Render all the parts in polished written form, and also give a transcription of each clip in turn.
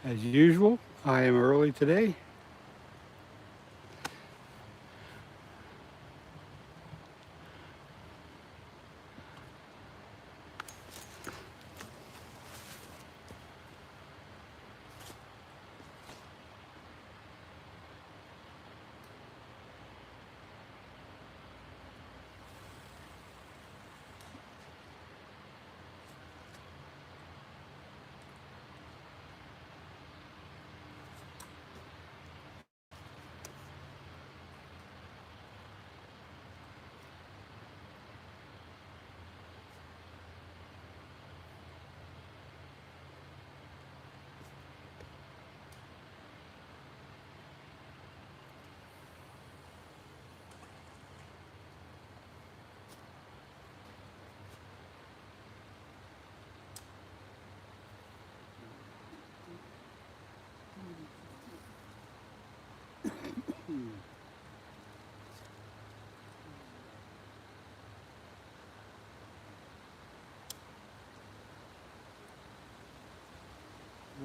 As usual, I am early today.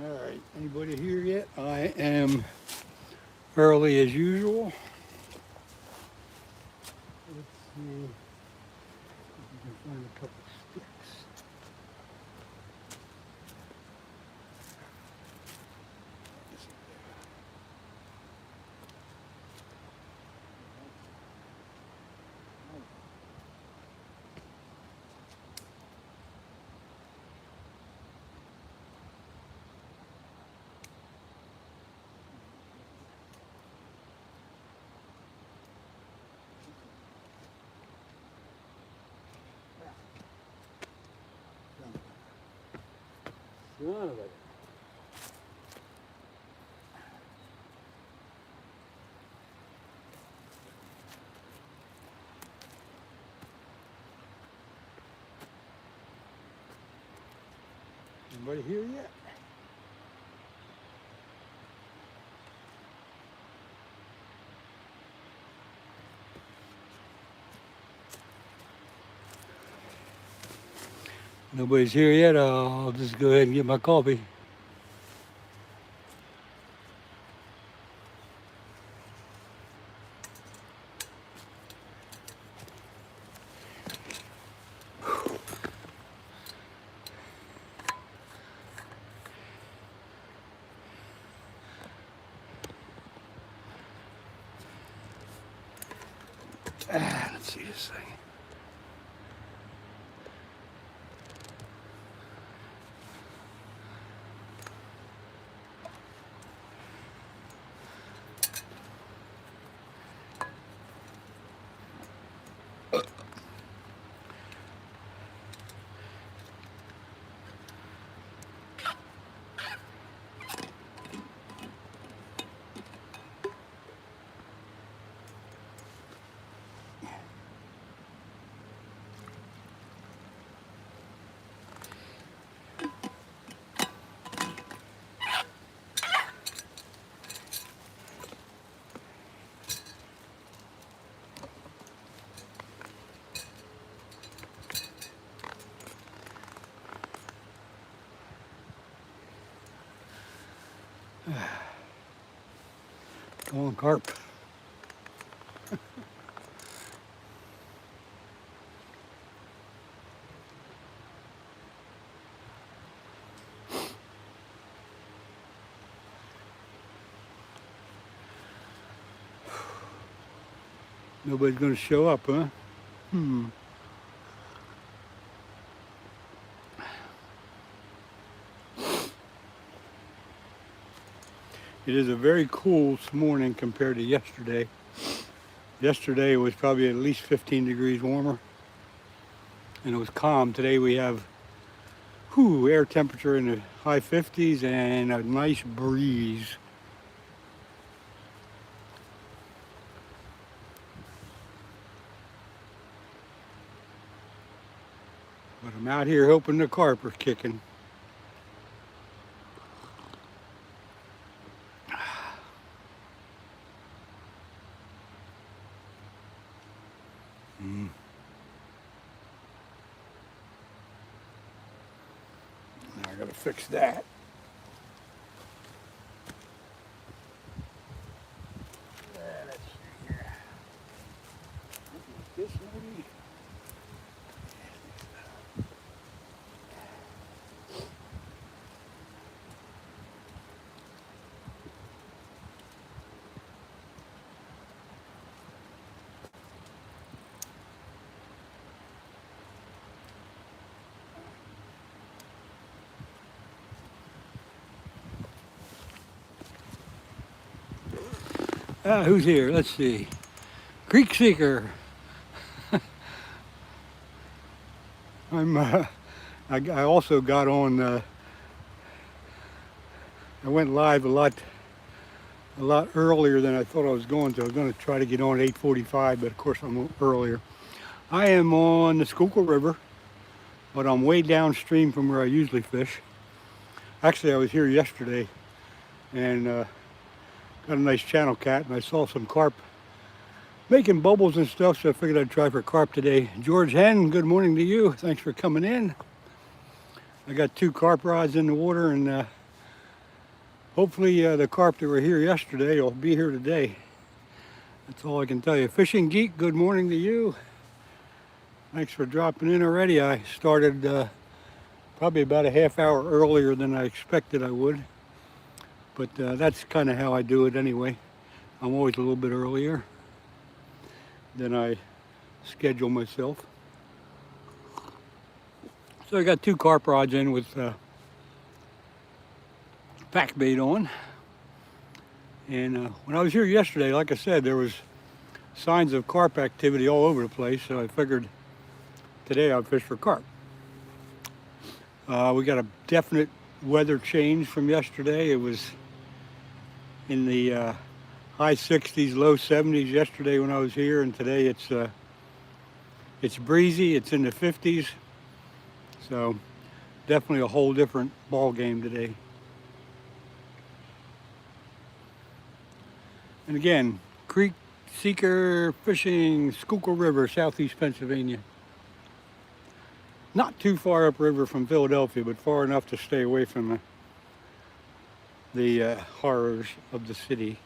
All right, anybody here yet? I am early as usual. Let's see if we can find a couple sticks. Son of a... Anybody here yet? Nobody's here yet. I'll just go ahead and get my coffee. Let's see this thing. Come on, Carp. Nobody's going to show up, huh? It is a very cool this morning compared to yesterday. Yesterday it was probably at least 15 degrees warmer, and it was calm. Today we have air temperature in the high 50s and a nice breeze. But I'm out here hoping the carp are kicking. I gotta fix that. this maybe. Who's here? Let's see. Creek Seeker. I also got on. I went live a lot earlier than I thought I was going to. I was going to try to get on at 8:45, but of course I'm earlier. I am on the Schuylkill River, but I'm way downstream from where I usually fish. Actually, I was here yesterday and got a nice channel cat, and I saw some carp making bubbles and stuff, so I figured I'd try for carp today. George Hen, good morning to you. Thanks for coming in. I got 2 carp rods in the water, and hopefully the carp that were here yesterday will be here today. That's all I can tell you. Fishing Geek, good morning to you. Thanks for dropping in already. I started probably about a half hour earlier than I expected I would, but that's kind of how I do it anyway. I'm always a little bit earlier than I schedule myself. So I got 2 carp rods in with pack bait on, and when I was here yesterday, like I said, there was signs of carp activity all over the place, so I figured today I'd fish for carp. We got a definite weather change from yesterday. It was in the high 60s, low 70s yesterday when I was here, and today it's breezy. It's in the 50s, so definitely a whole different ball game today. And again, Creek Seeker Fishing, Schuylkill River, Southeast Pennsylvania. Not too far upriver from Philadelphia, but far enough to stay away from the horrors of the city.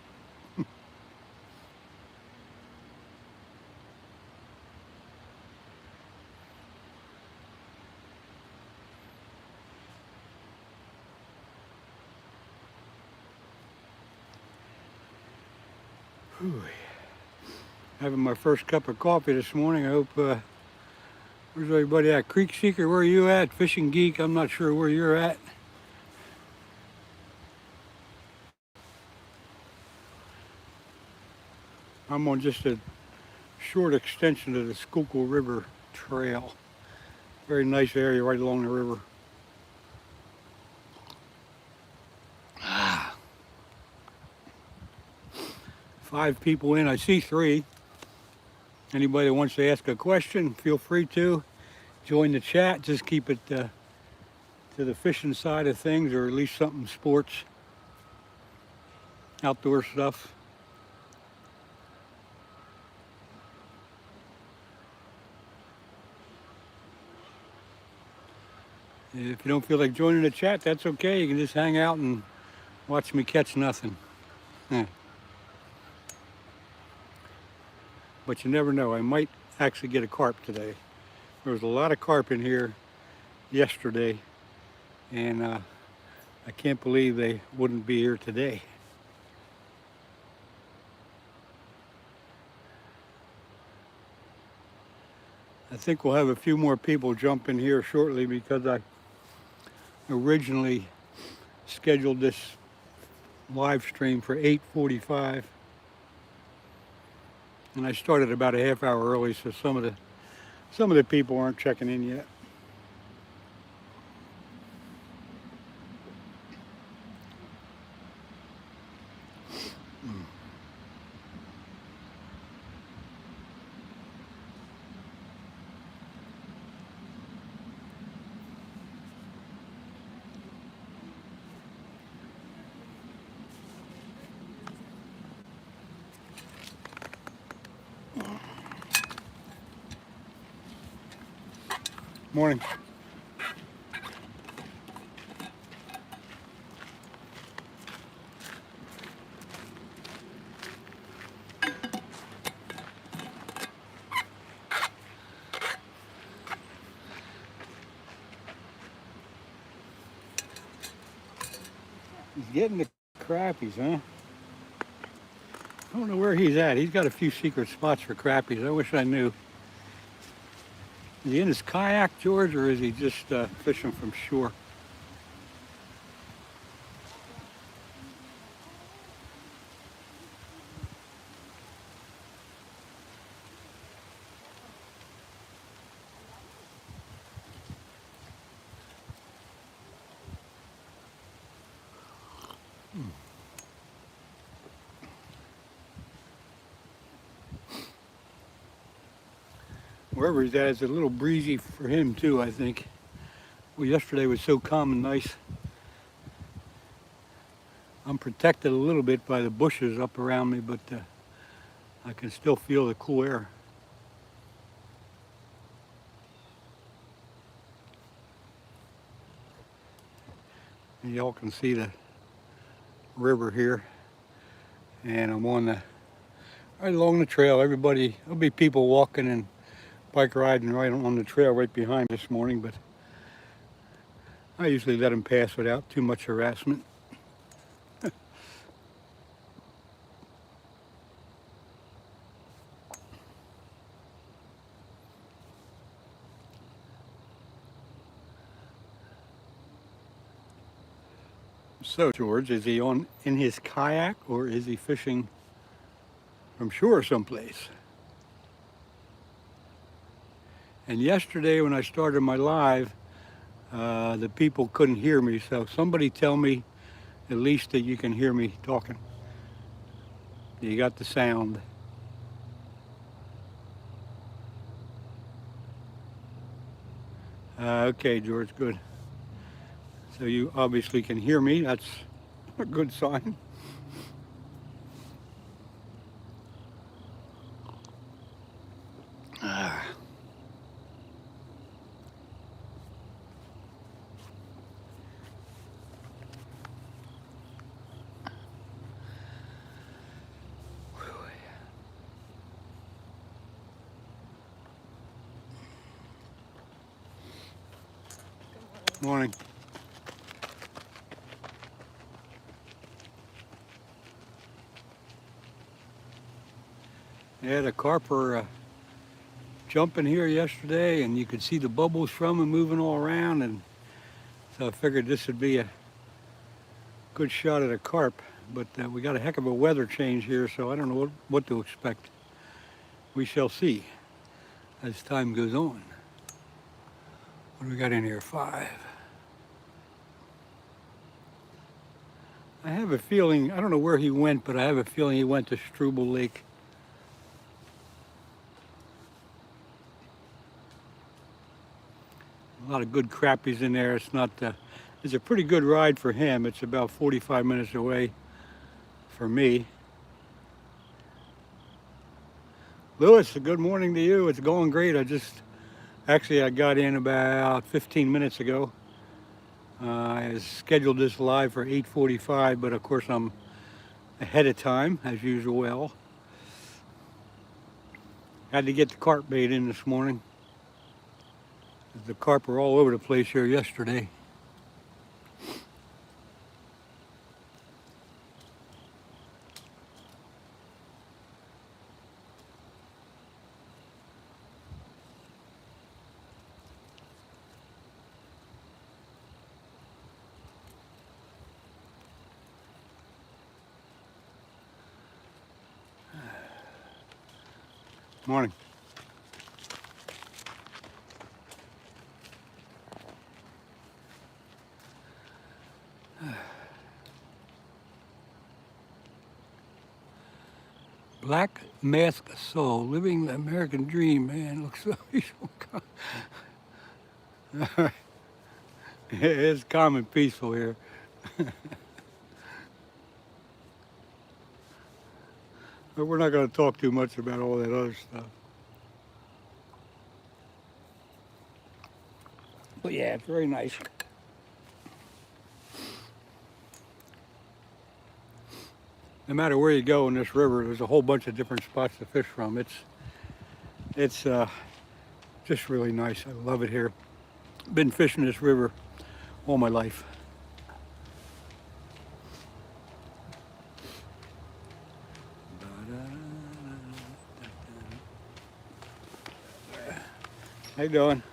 Whew. Having my first cup of coffee this morning. I hope, where's everybody at? Creek Seeker, where are you at? Fishing Geek, I'm not sure where you're at. I'm on just a short extension of the Schuylkill River Trail. Very nice area right along the river. 5 people in. I see 3. Anybody that wants to ask a question, feel free to join the chat. Just keep it to the fishing side of things, or at least something sports, outdoor stuff. If you don't feel like joining the chat, that's okay. You can just hang out and watch me catch nothing. But you never know. I might actually get a carp today. There was a lot of carp in here yesterday, and I can't believe they wouldn't be here today. I think we'll have a few more people jump in here shortly, because I originally scheduled this live stream for 8:45. And I started about a half hour early, so some of the people aren't checking in yet. Morning. getting the crappies, huh? I don't know where he's at. He's got a few secret spots for crappies. I wish I knew. Is he in his kayak, George, or is he just fishing from shore? Wherever he's at, it's a little breezy for him too, I think. Well, yesterday was so calm and nice. I'm protected a little bit by the bushes up around me, but I can still feel the cool air. And y'all can see the river here. And I'm on the right along the trail. There'll be people walking and bike riding right on the trail right behind me this morning, but I usually let them pass without too much harassment. So, George, is he in his kayak or is he fishing from shore someplace? And yesterday when I started my live, the people couldn't hear me, so somebody tell me at least that you can hear me talking. You got the sound. Okay, George, good. So you obviously can hear me. That's a good sign. Morning. Yeah, the carp were jumping here yesterday, and you could see the bubbles from them moving all around, and so I figured this would be a good shot at a carp. But we got a heck of a weather change here, so I don't know what to expect. We shall see as time goes on. What do we got in here? 5. I have a feeling, I don't know where he went, but I have a feeling he went to Struble Lake. A lot of good crappies in there. It's a pretty good ride for him. It's about 45 minutes away for me. Lewis, good morning to you. It's going great. I got in about 15 minutes ago. I scheduled this live for 8:45, but of course I'm ahead of time as usual. Had to get the carp bait in this morning. The carp were all over the place here yesterday. Morning. Black Mask Soul, living the American dream, man. Looks so it's calm and peaceful here. But we're not going to talk too much about all that other stuff. But yeah, it's very nice. No matter where you go in this river, there's a whole bunch of different spots to fish from. It's just really nice. I love it here. Been fishing this river all my life. How you doing?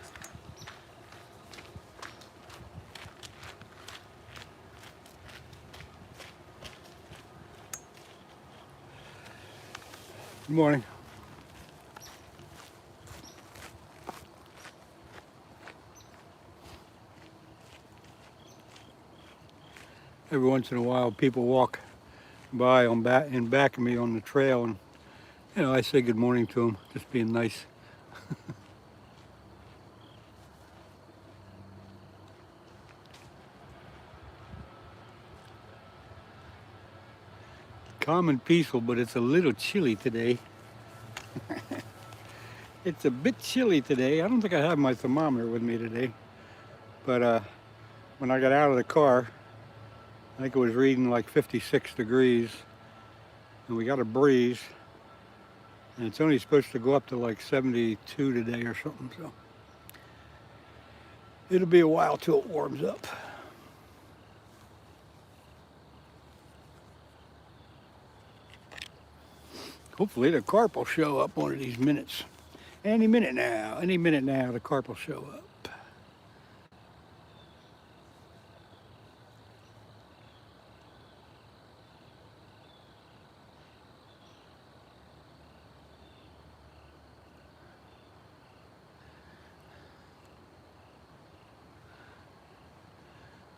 Good morning. Every once in a while, people walk by in back of me on the trail, and I say good morning to them, just being nice. Calm and peaceful, but it's a little chilly today. It's a bit chilly today. I don't think I have my thermometer with me today, but when I got out of the car, I think it was reading like 56 degrees, and we got a breeze, and it's only supposed to go up to like 72 today or something, so it'll be a while till it warms up. Hopefully the carp will show up one of these minutes. Any minute now the carp will show up.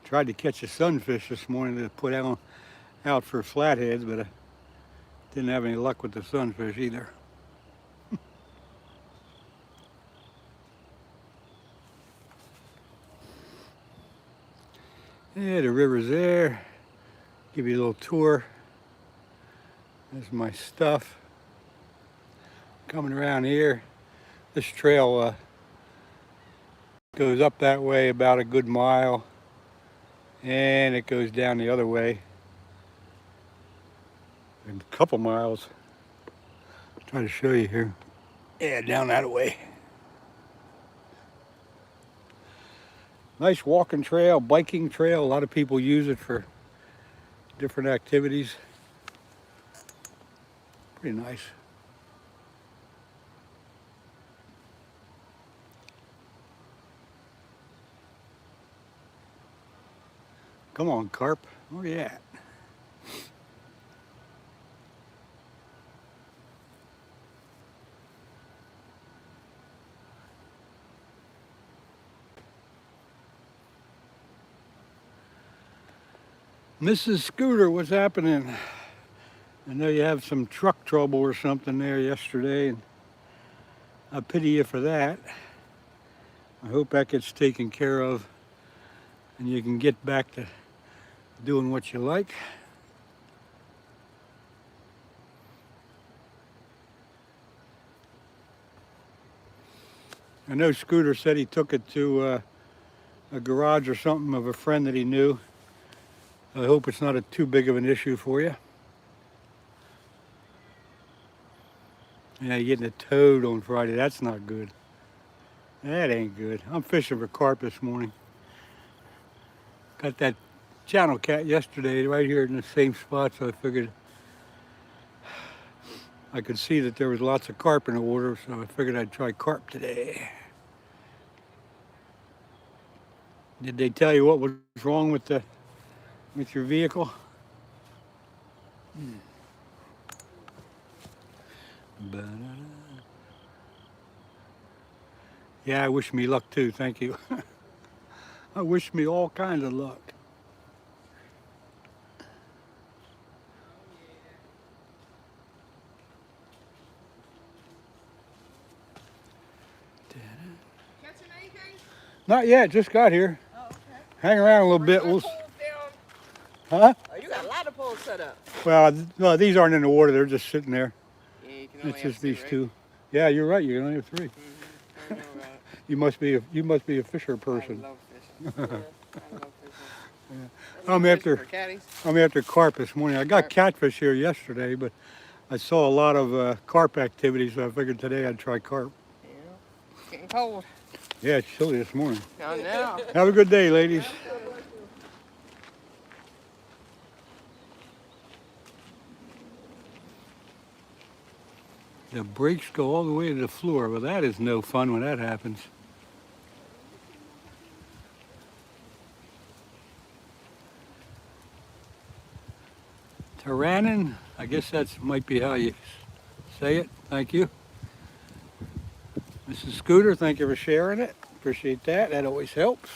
Tried to catch a sunfish this morning to put out for flatheads, but I didn't have any luck with the sunfish either. Yeah, the river's there. Give you a little tour. There's my stuff. Coming around here, this trail goes up that way about a good mile, and it goes down the other way a couple miles. I'll try to show you here. Yeah, down that way. Nice walking trail, biking trail. A lot of people use it for different activities. Pretty nice. Come on, carp. Where you at? Mrs. Scooter, what's happening? I know you have some truck trouble or something there yesterday, and I pity you for that. I hope that gets taken care of and you can get back to doing what you like. I know Scooter said he took it to a garage or something of a friend that he knew. I hope it's not too big of an issue for you. Yeah, you're getting it towed on Friday. That's not good. That ain't good. I'm fishing for carp this morning. Got that channel cat yesterday right here in the same spot, so I figured I could see that there was lots of carp in the water, so I figured I'd try carp today. Did they tell you what was wrong with your vehicle? Yeah, I wish me luck too, thank you. I wish me all kinds of luck. Catching anything? Not yet, just got here. Oh, okay. Hang around a little bit. We'll... Huh? Oh, you got a lot of poles set up. Well, these aren't in the water. They're just sitting there. Yeah, you can only it's just have two, these right? two. Yeah, you're right. You can only have three. Mm-hmm. I know about it. You must be a fisher person. I love fishing. Yeah, I love fishing. Yeah. I'm after carp this morning. I got catfish here yesterday, but I saw a lot of carp activity, so I figured today I'd try carp. Yeah, it's getting cold. Yeah, it's chilly this morning. I know. Have a good day, ladies. The brakes go all the way to the floor. Well, that is no fun when that happens. Tyrannin, I guess that's might be how you say it. Thank you. Mrs. Scooter, thank you for sharing it. Appreciate that. That always helps.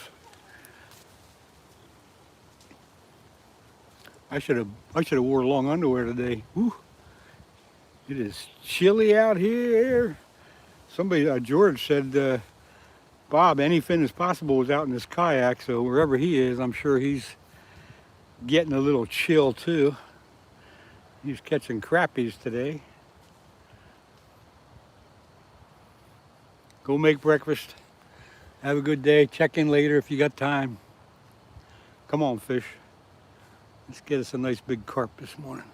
I should have wore long underwear today. Whew. It is chilly out here. Somebody, George said, Bob, anything as possible was out in his kayak, so wherever he is, I'm sure he's getting a little chill too. He's catching crappies today. Go make breakfast. Have a good day. Check in later if you got time. Come on, fish. Let's get us a nice big carp this morning.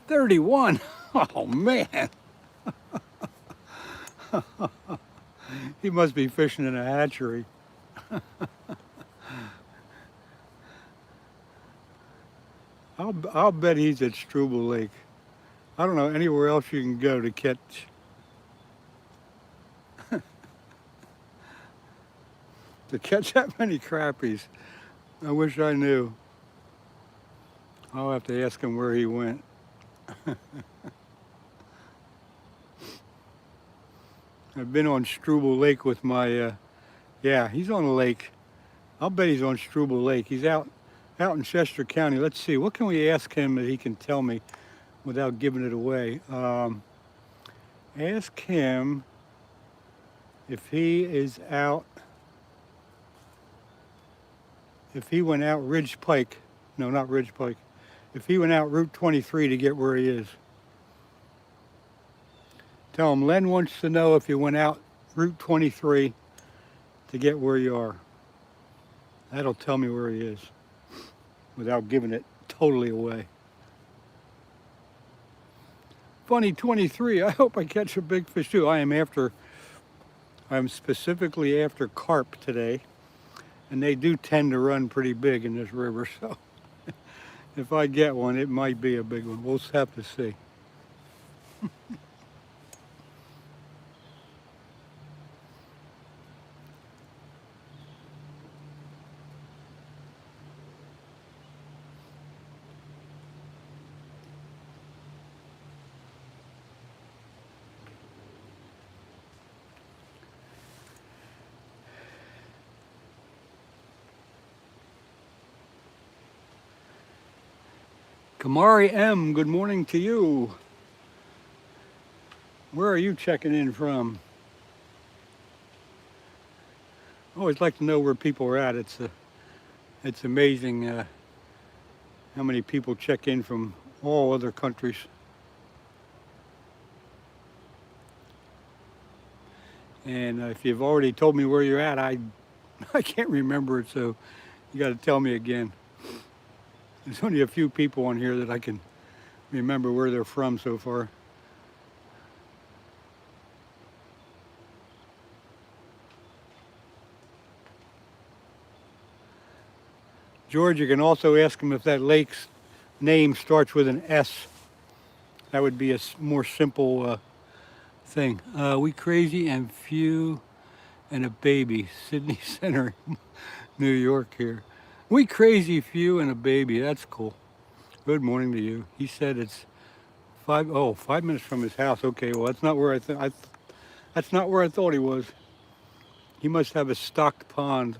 31. Oh, man. He must be fishing in a hatchery. I'll bet he's at Struble Lake. I don't know anywhere else you can go to catch. To catch that many crappies. I wish I knew. I'll have to ask him where he went. I've been on Struble Lake with my, yeah, he's on the lake. I'll bet he's on Struble Lake. He's out in Chester County. Let's see, what can we ask him that he can tell me without giving it away? Ask him if he is out, if he went out Ridge Pike. No, not Ridge Pike. If he went out Route 23 to get where he is. Tell him Len wants to know if you went out Route 23 to get where you are. That'll tell me where he is without giving it totally away. Funny 23, I hope I catch a big fish too. I'm specifically after carp today, and they do tend to run pretty big in this river, so if I get one, it might be a big one. We'll have to see. Kamari M, good morning to you. Where are you checking in from? I always like to know where people are at. It's amazing how many people check in from all other countries. And if you've already told me where you're at, I can't remember it, so you got to tell me again. There's only a few people on here that I can remember where they're from so far. George, you can also ask him if that lake's name starts with an S. That would be a more simple thing. We crazy and few and a baby. Sydney Center, New York here. We crazy few and a baby. That's cool. Good morning to you. He said it's 5 minutes from his house. Okay, well that's not where that's not where I thought he was. He must have a stocked pond.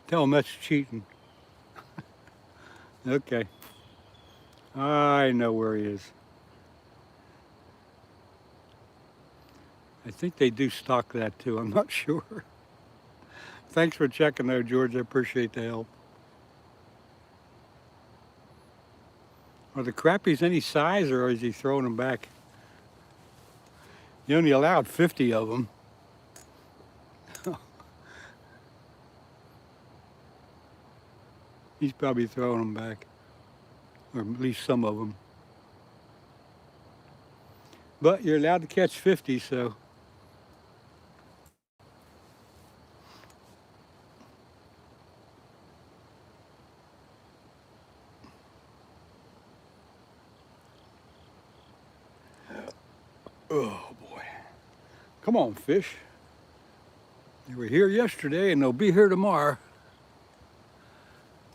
Tell him that's cheating. Okay. I know where he is. I think they do stock that too. I'm not sure. Thanks for checking though, George. I appreciate the help. Are the crappies any size or is he throwing them back? You only allowed 50 of them. He's probably throwing them back, or at least some of them. But you're allowed to catch 50, so. Oh boy. Come on, fish. They were here yesterday and they'll be here tomorrow.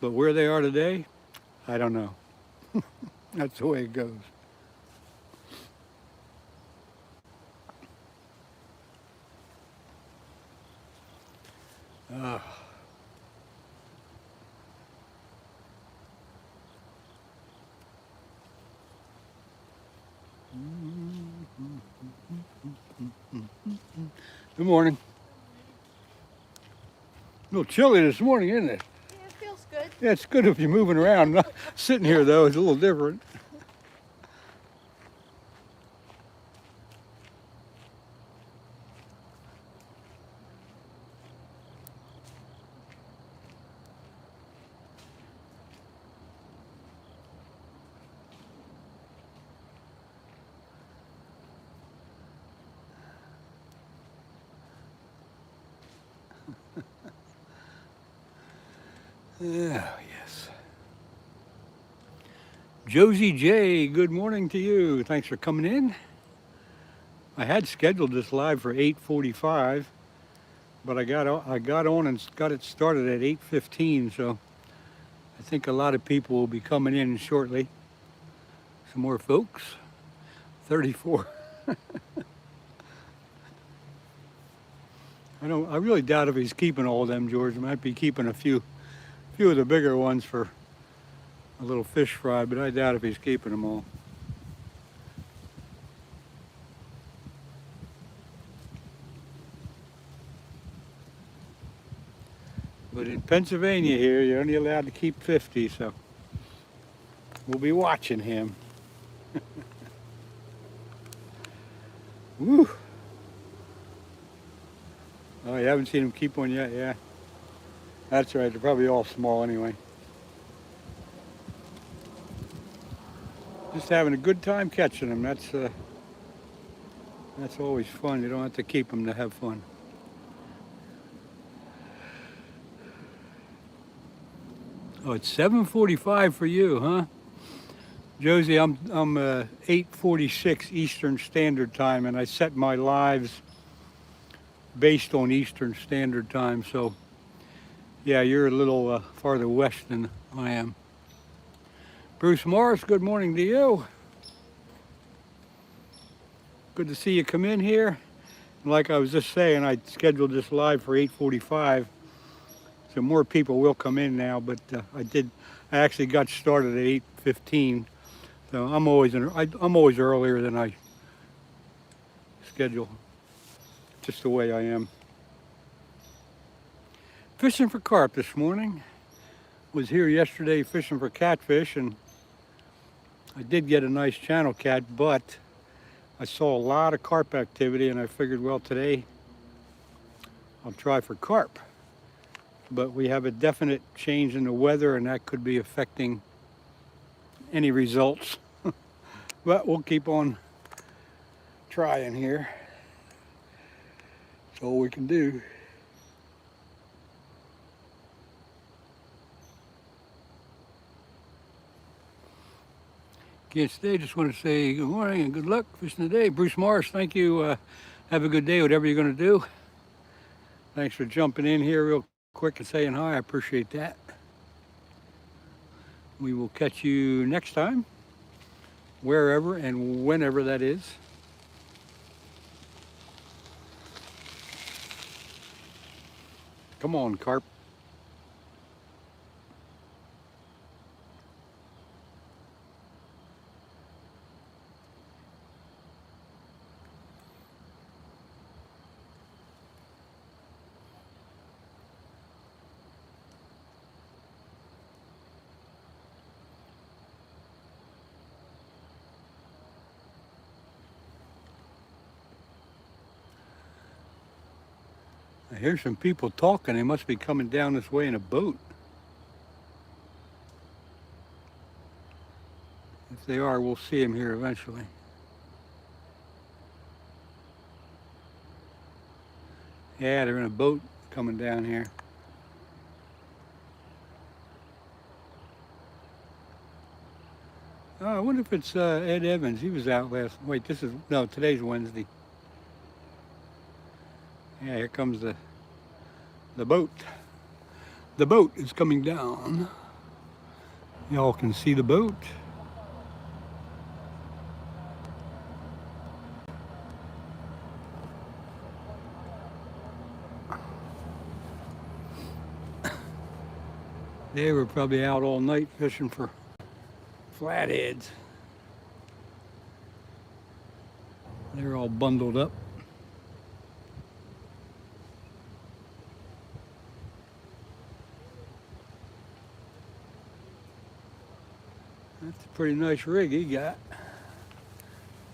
But where they are today, I don't know. That's the way it goes. Ah. Good morning. A little chilly this morning, isn't it? Yeah, it feels good. Yeah, it's good if you're moving around. Sitting here, though, is a little different. Oh, yes. Josie J, good morning to you. Thanks for coming in. I had scheduled this live for 8:45, but I got on and got it started at 8:15, so I think a lot of people will be coming in shortly. Some more folks. 34. I really doubt if he's keeping all of them, George. He might be keeping a few of the bigger ones for a little fish fry, but I doubt if he's keeping them all. But in Pennsylvania here, you're only allowed to keep 50, so we'll be watching him. Woo! Oh, you haven't seen him keep one yet? Yeah. That's right, they're probably all small anyway. Just having a good time catching them. That's always fun. You don't have to keep them to have fun. Oh, it's 7:45 for you, huh? Josie, I'm 8:46 Eastern Standard Time, and I set my lives based on Eastern Standard Time. So, yeah, you're a little farther west than I am. Bruce Morris, good morning to you. Good to see you come in here. Like I was just saying, I scheduled this live for 8:45. So more people will come in now, but I actually got started at 8:15. So I'm always earlier than I schedule. Just the way I am. Fishing for carp this morning. Was here yesterday fishing for catfish, and I did get a nice channel cat, but I saw a lot of carp activity, and I figured, well, today I'll try for carp. But we have a definite change in the weather, and that could be affecting any results. But we'll keep on trying here. That's all we can do. Again, today, just want to say good morning and good luck fishing today. Bruce Morris, thank you. Have a good day, whatever you're going to do. Thanks for jumping in here real quick and saying hi. I appreciate that. We will catch you next time, wherever and whenever that is. Come on, carp. I hear some people talking. They must be coming down this way in a boat. If they are, we'll see them here eventually. Yeah, they're in a boat coming down here. Oh, I wonder if it's Ed Evans. He was out last. Wait, no, today's Wednesday. Yeah, here comes the boat. The boat is coming down. Y'all can see the boat. They were probably out all night fishing for flatheads. They're all bundled up. That's a pretty nice rig he got.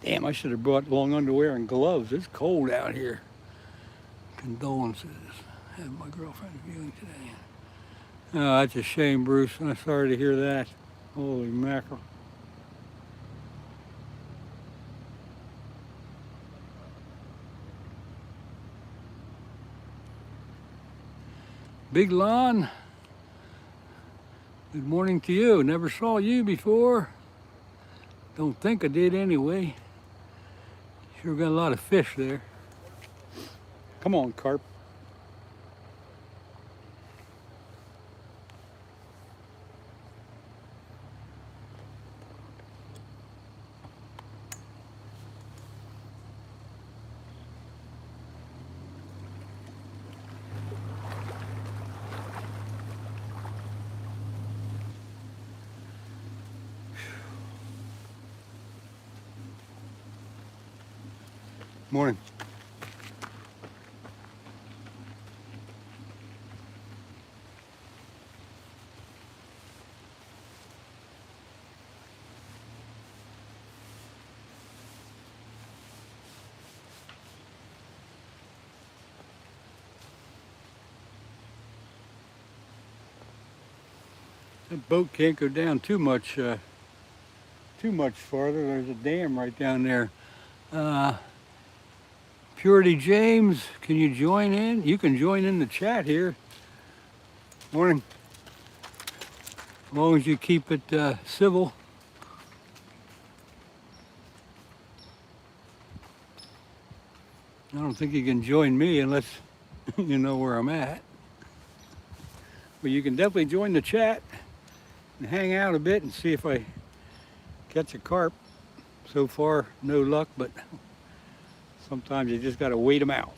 Damn, I should have brought long underwear and gloves. It's cold out here. Condolences. Have my girlfriend viewing today. Oh, that's a shame, Bruce. I'm sorry to hear that. Holy mackerel. Big Lon, good morning to you. Never saw you before. Don't think I did anyway. Sure got a lot of fish there. Come on, Carp. Morning. That boat can't go down too much farther. There's a dam right down there. Purity James, can you join in? You can join in the chat here. Morning. As long as you keep it civil. I don't think you can join me unless you know where I'm at. But you can definitely join the chat and hang out a bit and see if I catch a carp. So far, no luck, but sometimes you just got to wait them out.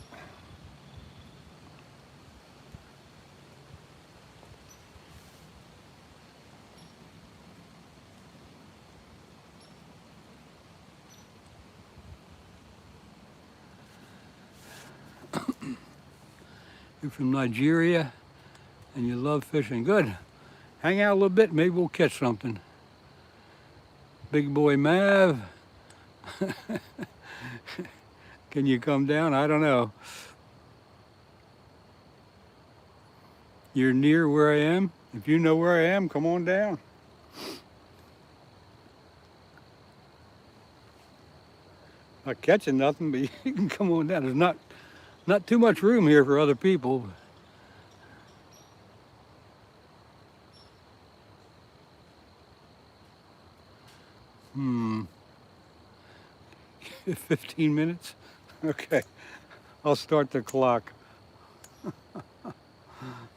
You're from Nigeria and you love fishing. Good. Hang out a little bit, maybe we'll catch something. Big boy Mav. Can you come down? I don't know. You're near where I am? If you know where I am, come on down. Not catching nothing, but you can come on down. There's not too much room here for other people. Hmm. 15 minutes? Okay. I'll start the clock.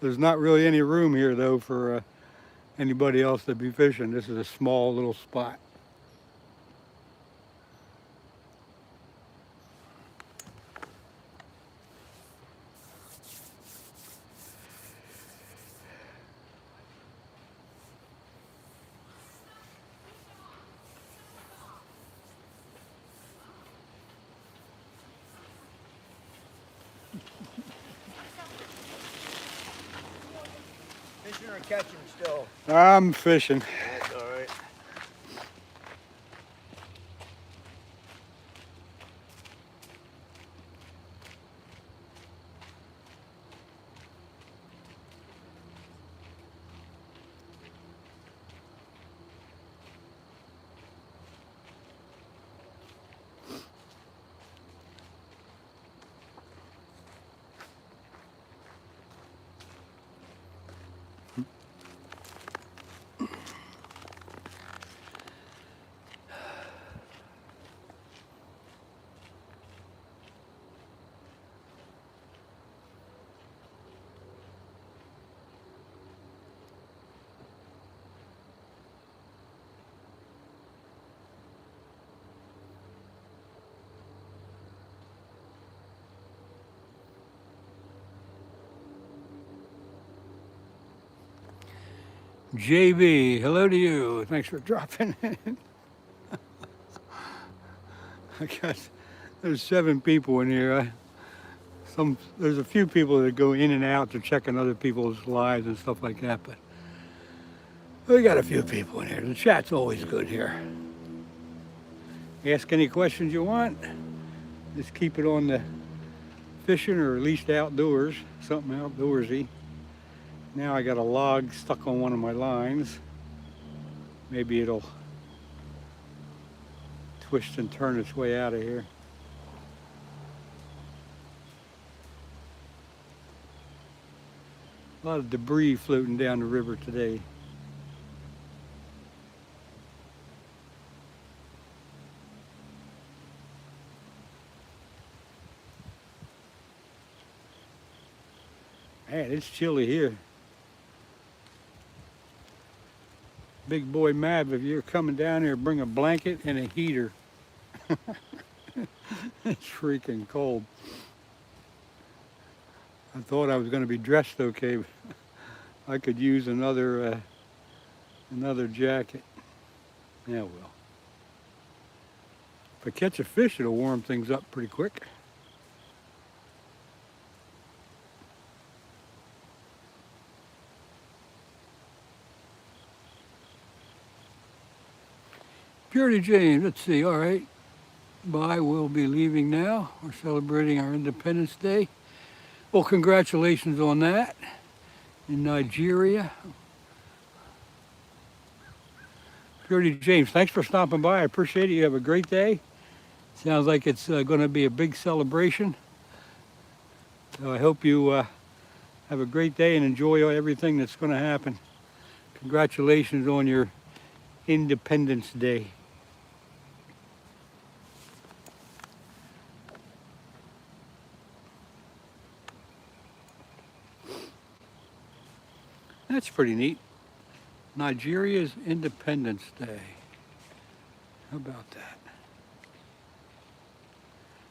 There's not really any room here though for anybody else to be fishing. This is a small little spot. Fishing or catching still? I'm fishing. That's all right. JB, hello to you. Thanks for dropping in. I guess there's 7 people in here. There's a few people that go in and out to check on other people's lives and stuff like that, but we got a few people in here. The chat's always good here. Ask any questions you want. Just keep it on the fishing or at least outdoors, something outdoorsy. Now I got a log stuck on one of my lines. Maybe it'll twist and turn its way out of here. A lot of debris floating down the river today. Man, it's chilly here. Big boy Mav, if you're coming down here, bring a blanket and a heater. It's freaking cold. I thought I was going to be dressed okay, but I could use another jacket. Yeah, well. If I catch a fish, it'll warm things up pretty quick. Purity James, let's see, all right. Bye, we'll be leaving now. We're celebrating our Independence Day. Well, congratulations on that in Nigeria. Purity James, thanks for stopping by. I appreciate it. You have a great day. Sounds like it's going to be a big celebration. So I hope you have a great day and enjoy everything that's going to happen. Congratulations on your Independence Day. That's pretty neat. Nigeria's Independence Day. How about that?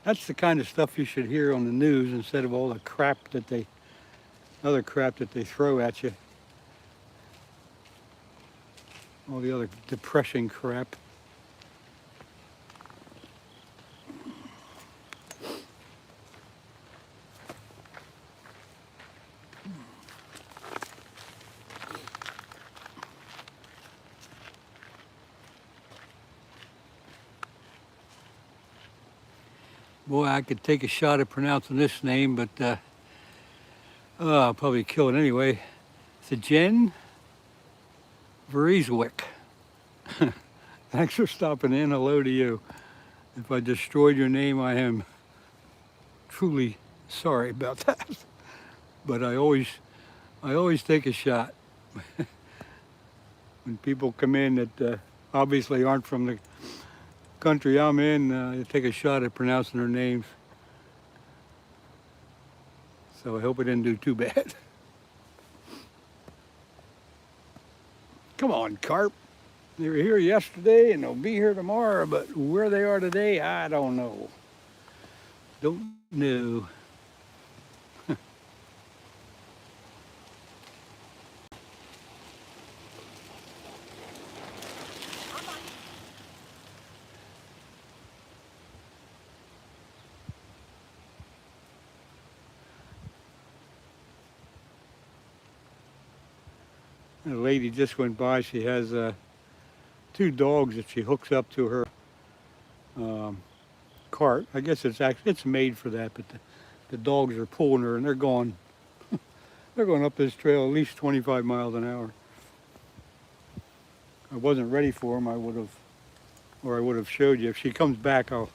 That's the kind of stuff you should hear on the news instead of all the other crap that they throw at you. All the other depressing crap. Boy, I could take a shot at pronouncing this name, but I'll probably kill it anyway. It's a Jen Verizwick. Thanks for stopping in. Hello to you. If I destroyed your name, I am truly sorry about that. But I always take a shot. When people come in that obviously aren't from the country I'm in, I take a shot at pronouncing their names. So I hope I didn't do too bad. Come on, Carp. They were here yesterday and they'll be here tomorrow, but where they are today, I don't know. Don't know. A lady just went by. She has 2 dogs that she hooks up to her cart. I guess it's made for that, but the dogs are pulling her and they're going up this trail at least 25 miles an hour. I wasn't ready for them. I would have showed you. If she comes back, I'll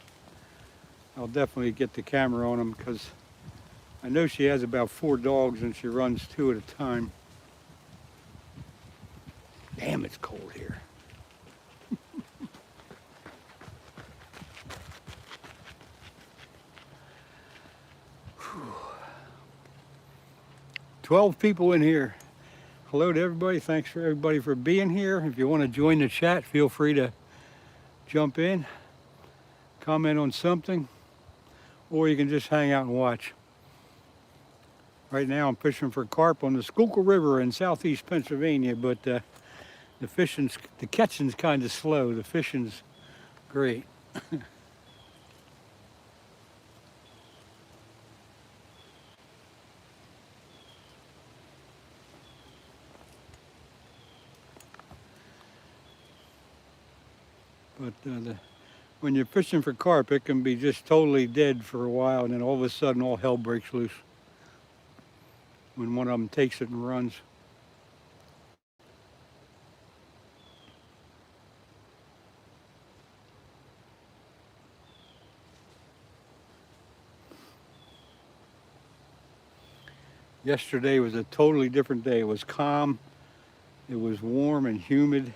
definitely get the camera on them because I know she has about 4 dogs and she runs 2 at a time. Damn, it's cold here. 12 people in here. Hello to everybody. Thanks for everybody for being here. If you want to join the chat, feel free to jump in, comment on something, or you can just hang out and watch. Right now I'm fishing for carp on the Schuylkill River in southeast Pennsylvania, but the catching's kind of slow. The fishing's great. But when you're fishing for carp, it can be just totally dead for a while, and then all of a sudden all hell breaks loose when one of them takes it and runs. Yesterday was a totally different day. It was calm, it was warm and humid.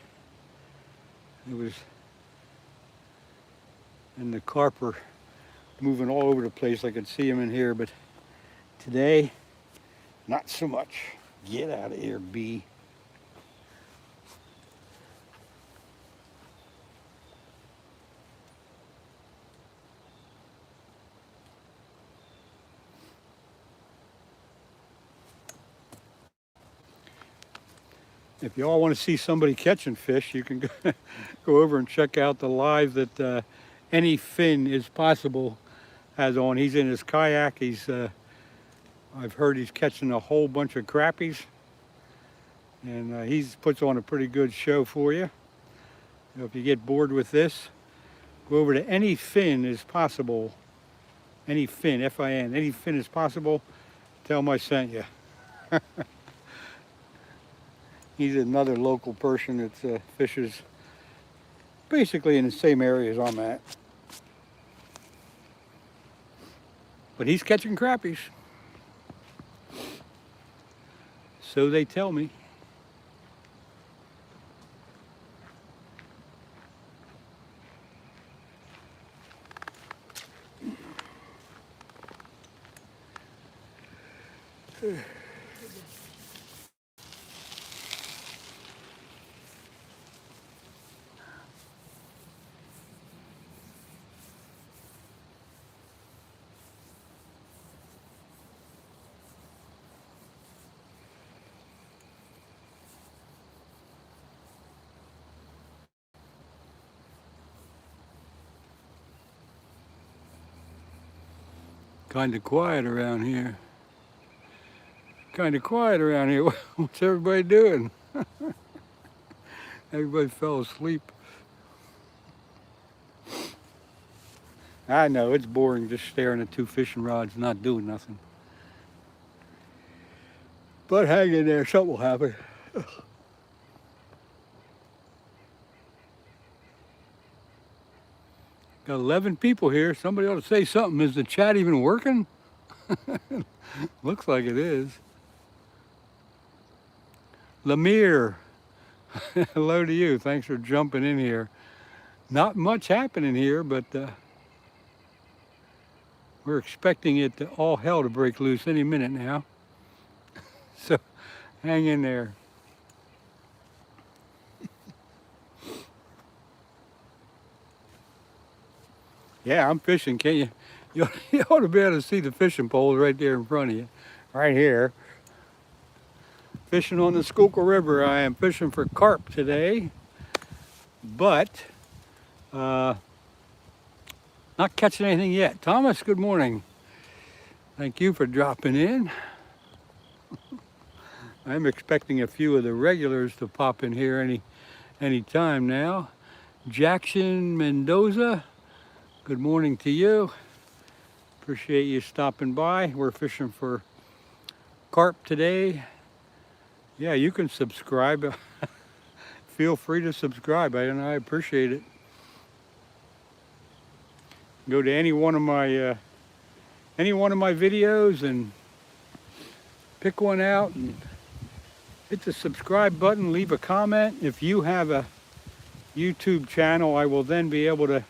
And the carp were moving all over the place. I could see them in here, but today, not so much. Get out of here, bee. If you all want to see somebody catching fish, you can go over and check out the live that Any Fin Is Possible has on. He's in his kayak. I've heard he's catching a whole bunch of crappies, and he puts on a pretty good show for you. So if you get bored with this, go over to Any Fin Is Possible. Any Fin, F-I-N. Any Fin Is Possible. Tell him I sent you. He's another local person that fishes basically in the same area as I'm at. But he's catching crappies. So they tell me. Kind of quiet around here. Kind of quiet around here. What's everybody doing? Everybody fell asleep. I know, it's boring just staring at two fishing rods, not doing nothing. But hang in there, something will happen. Got 11 people here. Somebody ought to say something. Is the chat even working? Looks like it is. Lemire, hello to you. Thanks for jumping in here. Not much happening here, but we're expecting it to all hell to break loose any minute now. So hang in there. Yeah, I'm fishing, can't you? You ought to be able to see the fishing poles right there in front of you. Right here. Fishing on the Schuylkill River. I am fishing for carp today, but not catching anything yet. Thomas, good morning. Thank you for dropping in. I'm expecting a few of the regulars to pop in here any time now. Jackson Mendoza, good morning to you. Appreciate you stopping by. We're fishing for carp today. Yeah, you can subscribe. Feel free to subscribe. I appreciate it. Go to any one of my videos and pick one out and hit the subscribe button. Leave a comment. If you have a YouTube channel, I will then be able to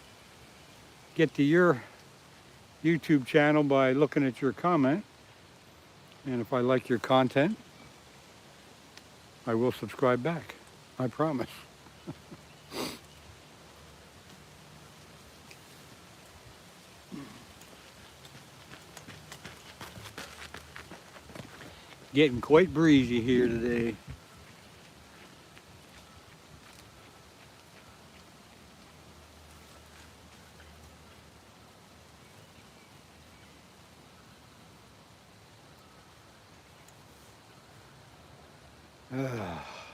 get to your YouTube channel by looking at your comment. And if I like your content, I will subscribe back. I promise. Getting quite breezy here today.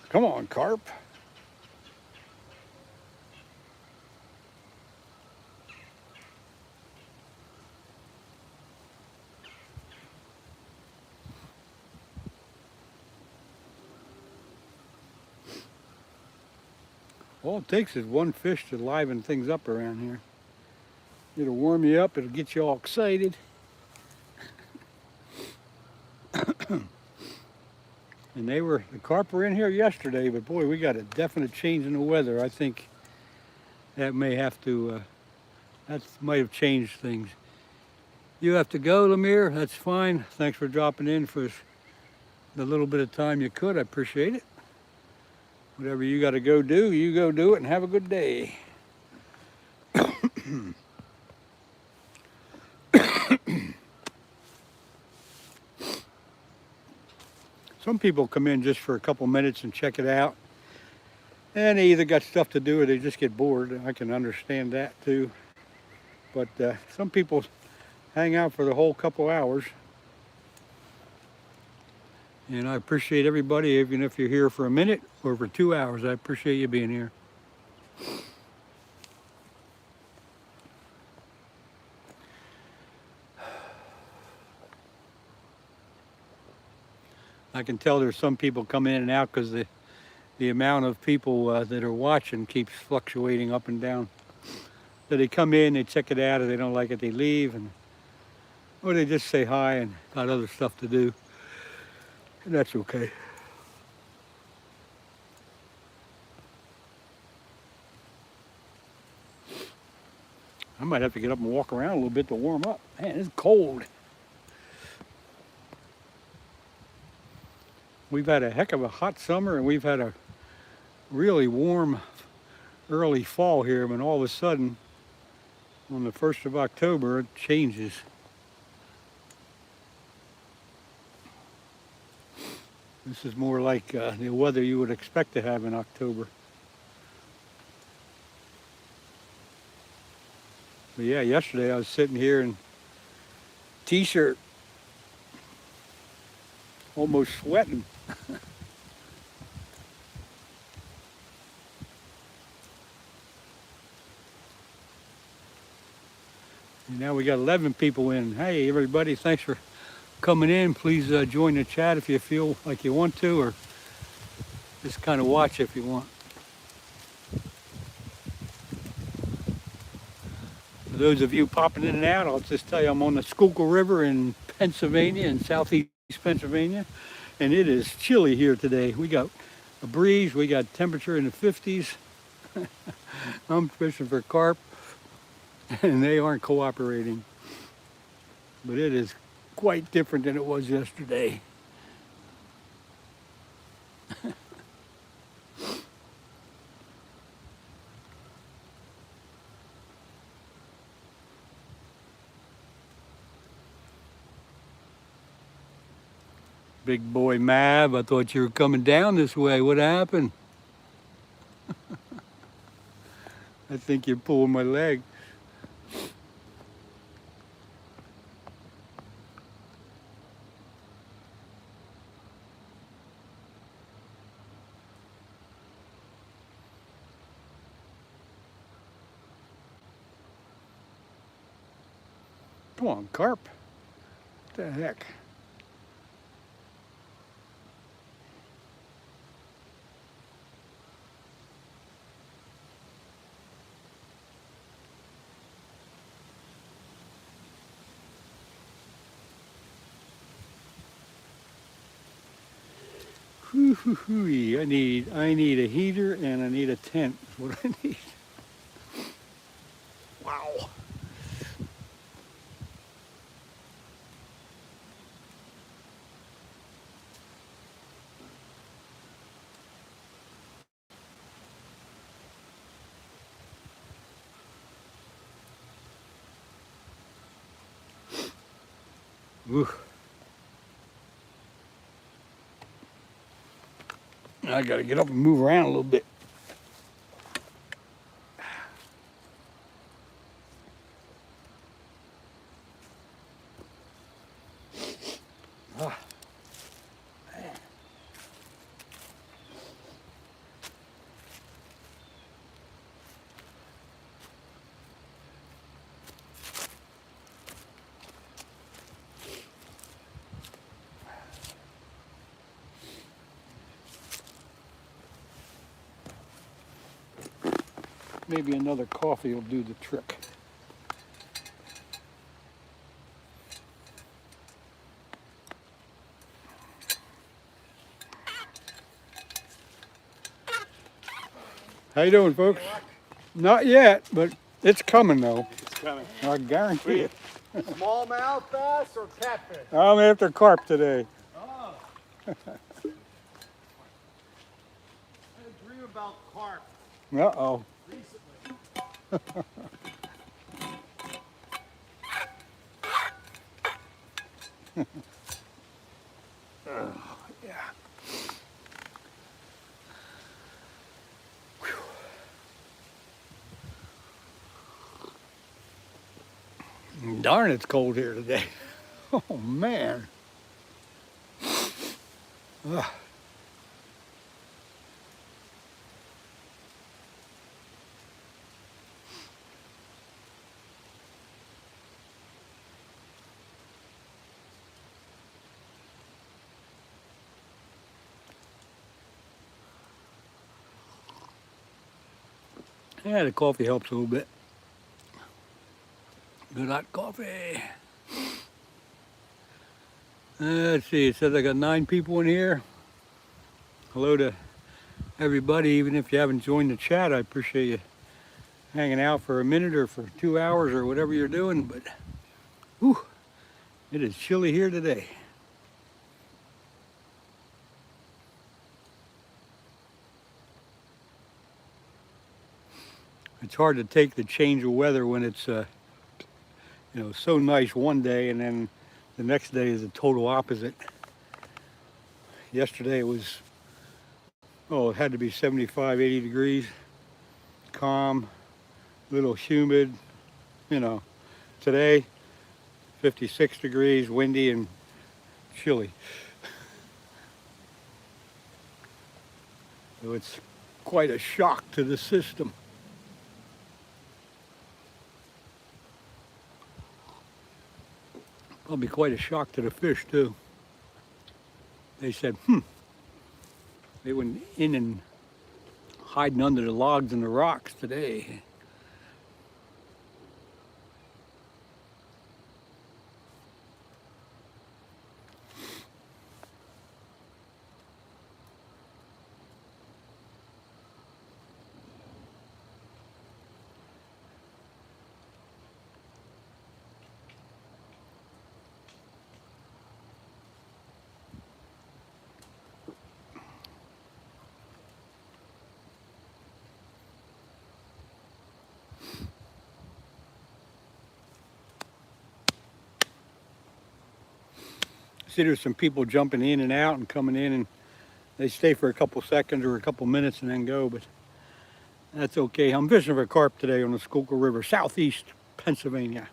Come on, Carp. All it takes is one fish to liven things up around here. It'll warm you up, it'll get you all excited. And the carp were in here yesterday, but boy, we got a definite change in the weather. I think that may have to, that might have changed things. You have to go, Lemire, that's fine. Thanks for dropping in for the little bit of time you could, I appreciate it. Whatever you gotta go do, you go do it and have a good day. Some people come in just for a couple minutes and check it out. And they either got stuff to do or they just get bored. I can understand that too. But some people hang out for the whole couple hours. And I appreciate everybody, even if you're here for a minute or for 2 hours. I appreciate you being here. I can tell there's some people come in and out because the amount of people that are watching keeps fluctuating up and down. So they come in, they check it out, if they don't like it, they leave, or they just say hi and got other stuff to do. And that's okay. I might have to get up and walk around a little bit to warm up. Man, it's cold. We've had a heck of a hot summer and we've had a really warm early fall here, but all of a sudden on the 1st of October it changes. This is more like the weather you would expect to have in October. But yeah, yesterday I was sitting here in t-shirt, almost sweating. And now we got 11 people in. Hey everybody, thanks for coming in. Please join the chat if you feel like you want to, or just kind of watch if you want. For those of you popping in and out, I'll just tell you I'm on the Schuylkill River in Pennsylvania, in southeast Pennsylvania, and it is chilly here today. We got a breeze, we got temperature in the 50s. I'm fishing for carp, and they aren't cooperating. But it is quite different than it was yesterday. Big boy Mav, I thought you were coming down this way. What happened? I think you're pulling my leg. Come on, carp. What the heck? I need a heater and I need a tent. That's what I need. Wow. Ooh. I got to get up and move around a little bit. Ah. Maybe another coffee will do the trick. How you doing, folks? Not yet, but it's coming though. It's coming. I guarantee it. Smallmouth bass or catfish? I'm after carp today. Oh. I had a dream about carp Uh-oh. recently. Yeah. Darn, it's cold here today. Oh, man. Ugh. Yeah, the coffee helps a little bit. Good hot coffee. Let's see, it says I got 9 people in here. Hello to everybody, even if you haven't joined the chat. I appreciate you hanging out for a minute or for 2 hours or whatever you're doing, but whew, it is chilly here today. It's hard to take the change of weather when it's so nice one day and then the next day is the total opposite. Yesterday it was, it had to be 75, 80 degrees, calm, a little humid, Today, 56 degrees, windy and chilly. So it's quite a shock to the system. Probably quite a shock to the fish too. They said, they went in and hiding under the logs and the rocks today. See, there's some people jumping in and out and coming in, and they stay for a couple seconds or a couple minutes and then go, but that's okay. I'm fishing for carp today on the Schuylkill River, southeast Pennsylvania,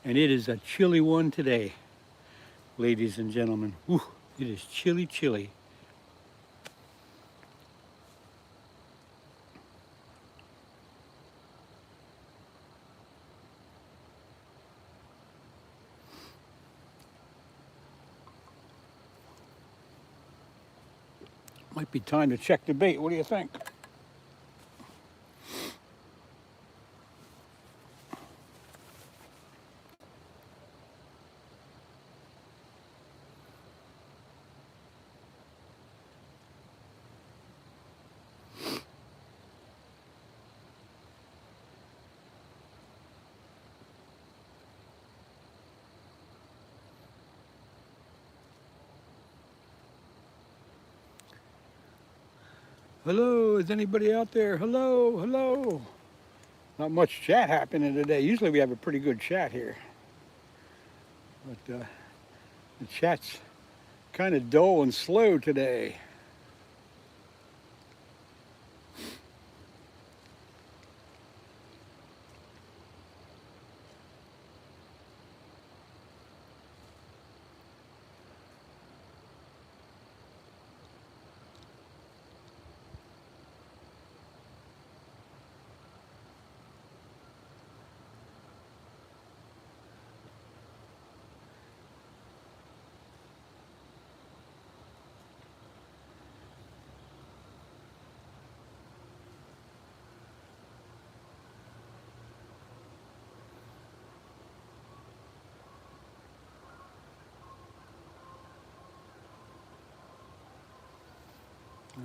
and it is a chilly one today, ladies and gentlemen. Whew, it is chilly, chilly. Might be time to check the bait. What do you think? Hello, is anybody out there? Hello, hello. Not much chat happening today. Usually we have a pretty good chat here. But the chat's kind of dull and slow today.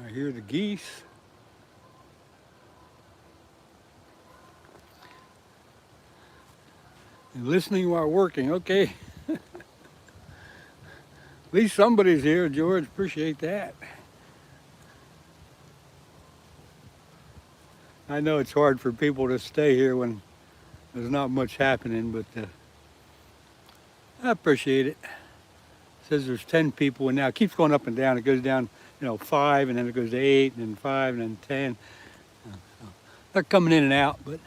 I hear the geese. And listening while working, okay. At least somebody's here, George. Appreciate that. I know it's hard for people to stay here when there's not much happening, but I appreciate it. It says there's 10 people, and now it keeps going up and down. It goes down, 5, and then it goes to 8, and then 5, and then 10. They're coming in and out, but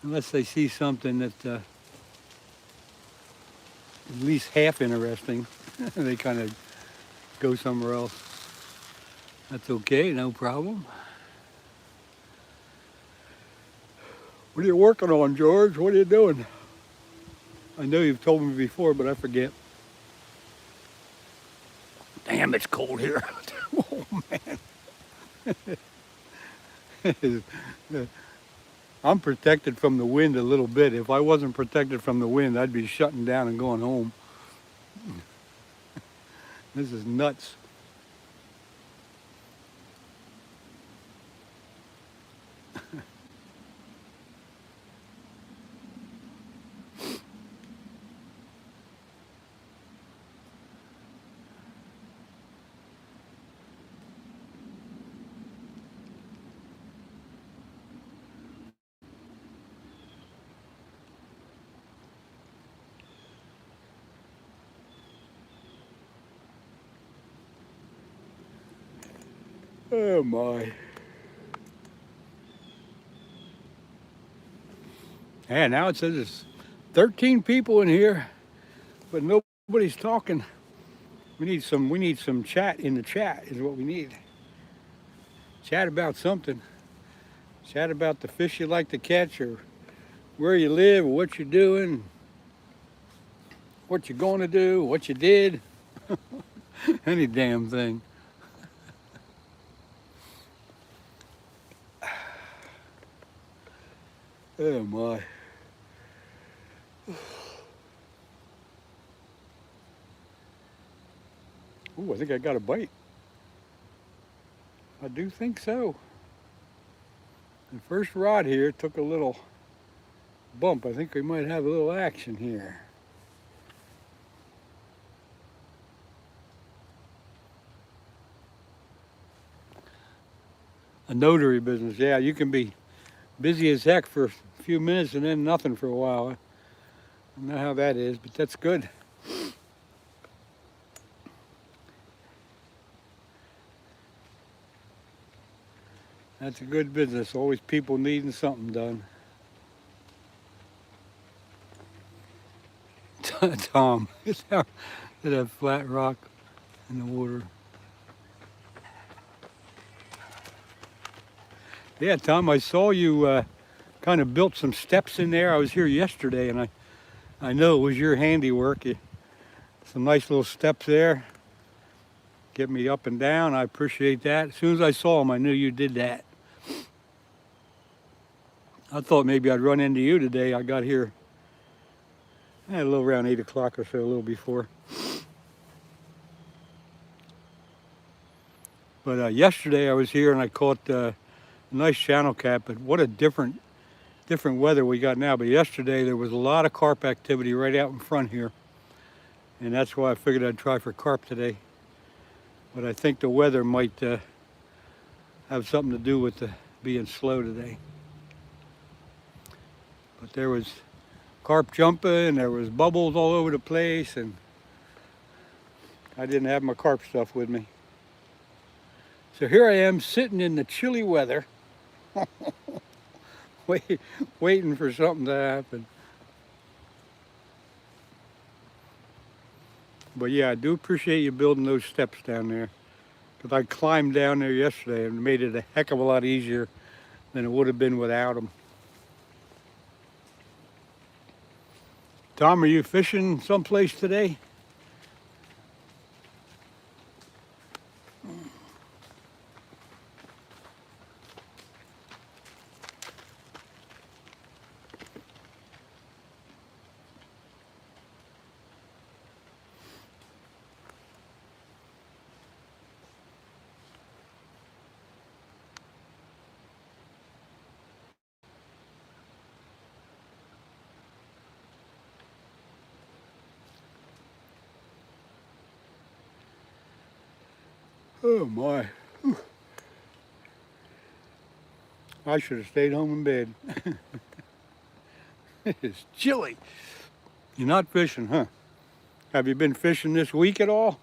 unless they see something that at least half interesting, they kind of go somewhere else. That's okay, no problem. What are you working on, George? What are you doing? I know you've told me before, but I forget. Damn, it's cold here. Oh, man. I'm protected from the wind a little bit. If I wasn't protected from the wind, I'd be shutting down and going home. This is nuts. Oh my. And now it says there's 13 people in here, but nobody's talking. We need some chat in the chat is what we need. Chat about something. Chat about the fish you like to catch, or where you live, or what you're doing, what you're going to do, what you did. Any damn thing. Oh my. Ooh, I think I got a bite. I do think so. The first rod here took a little bump. I think we might have a little action here. A notary business, yeah, you can be busy as heck for a few minutes and then nothing for a while. I don't know how that is, but that's good. That's a good business. Always people needing something done. Tom, is that flat rock in the water? Yeah, Tom, I saw you kind of built some steps in there. I was here yesterday, and I know it was your handiwork. Some nice little steps there. Get me up and down. I appreciate that. As soon as I saw them, I knew you did that. I thought maybe I'd run into you today. I got here a little around 8 o'clock or so, a little before. But yesterday I was here and I caught a nice channel cat, but what a different weather we got now. But yesterday there was a lot of carp activity right out in front here. And that's why I figured I'd try for carp today. But I think the weather might have something to do with being slow today. But there was carp jumping, there was bubbles all over the place, and I didn't have my carp stuff with me. So here I am sitting in the chilly weather, waiting for something to happen. But yeah, I do appreciate you building those steps down there, because I climbed down there yesterday and made it a heck of a lot easier than it would have been without them. Tom, are you fishing someplace today? Oh my. I should have stayed home in bed. It's chilly. You're not fishing, huh? Have you been fishing this week at all?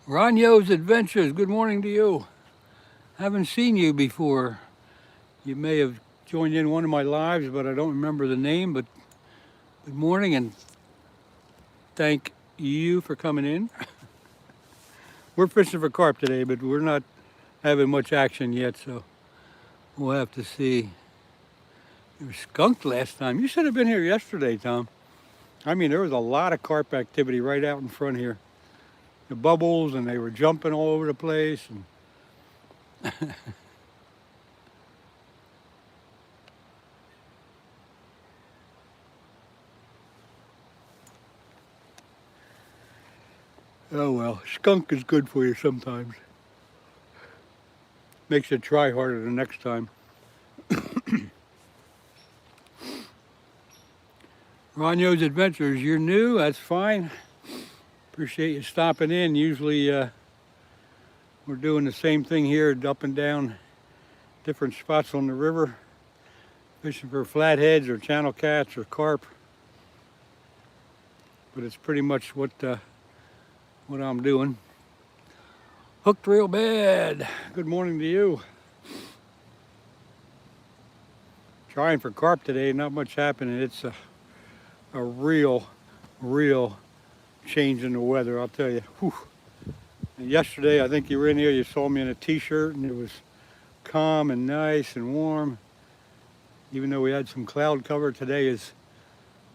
Ranyo's Adventures, good morning to you. Haven't seen you before. You may have joined in one of my lives, but I don't remember the name. But good morning and thank you for coming in. We're fishing for carp today, but we're not having much action yet, so we'll have to see. You were skunked last time. You should have been here yesterday, Tom. I mean, there was a lot of carp activity right out in front here. The bubbles, and they were jumping all over the place. And oh well, skunk is good for you sometimes. Makes you try harder the next time. Ranyo's Adventures, you're new, that's fine. Appreciate you stopping in. Usually we're doing the same thing here, up and down different spots on the river, fishing for flatheads or channel cats or carp. But it's pretty much what I'm doing. Hooked real bad. Good morning to you. Trying for carp today, not much happening. It's a real change in the weather, I'll tell you. Whew. And yesterday, I think you were in here, you saw me in a t-shirt, and it was calm and nice and warm. Even though we had some cloud cover, today is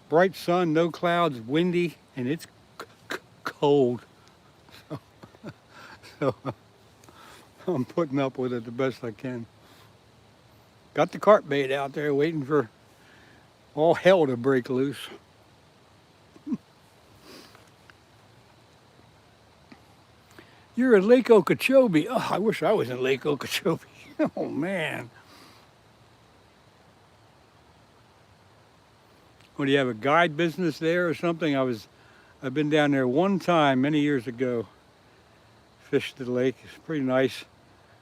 bright sun, no clouds, windy, and it's cold. So I'm putting up with it the best I can. Got the carp bait out there waiting for all hell to break loose. You're in Lake Okeechobee. Oh, I wish I was in Lake Okeechobee. Oh man. What, do you have a guide business there or something? I've been down there one time many years ago. Fished the lake. It's pretty nice.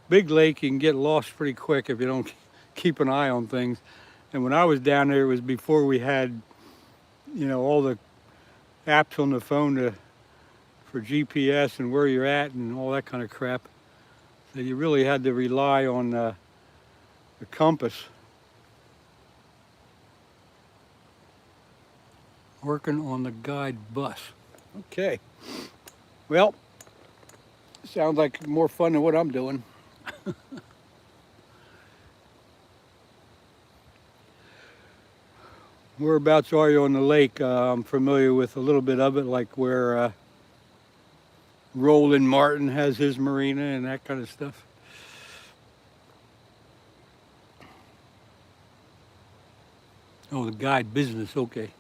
Big lake, you can get lost pretty quick if you don't keep an eye on things. And when I was down there, it was before we had, you know, all the apps on the phone for GPS and where you're at and all that kind of crap. So you really had to rely on the compass. Working on the guide bus. Okay. Well, sounds like more fun than what I'm doing. Whereabouts are you on the lake? I'm familiar with a little bit of it, like where Roland Martin has his marina and that kind of stuff. Oh, the guide business, okay.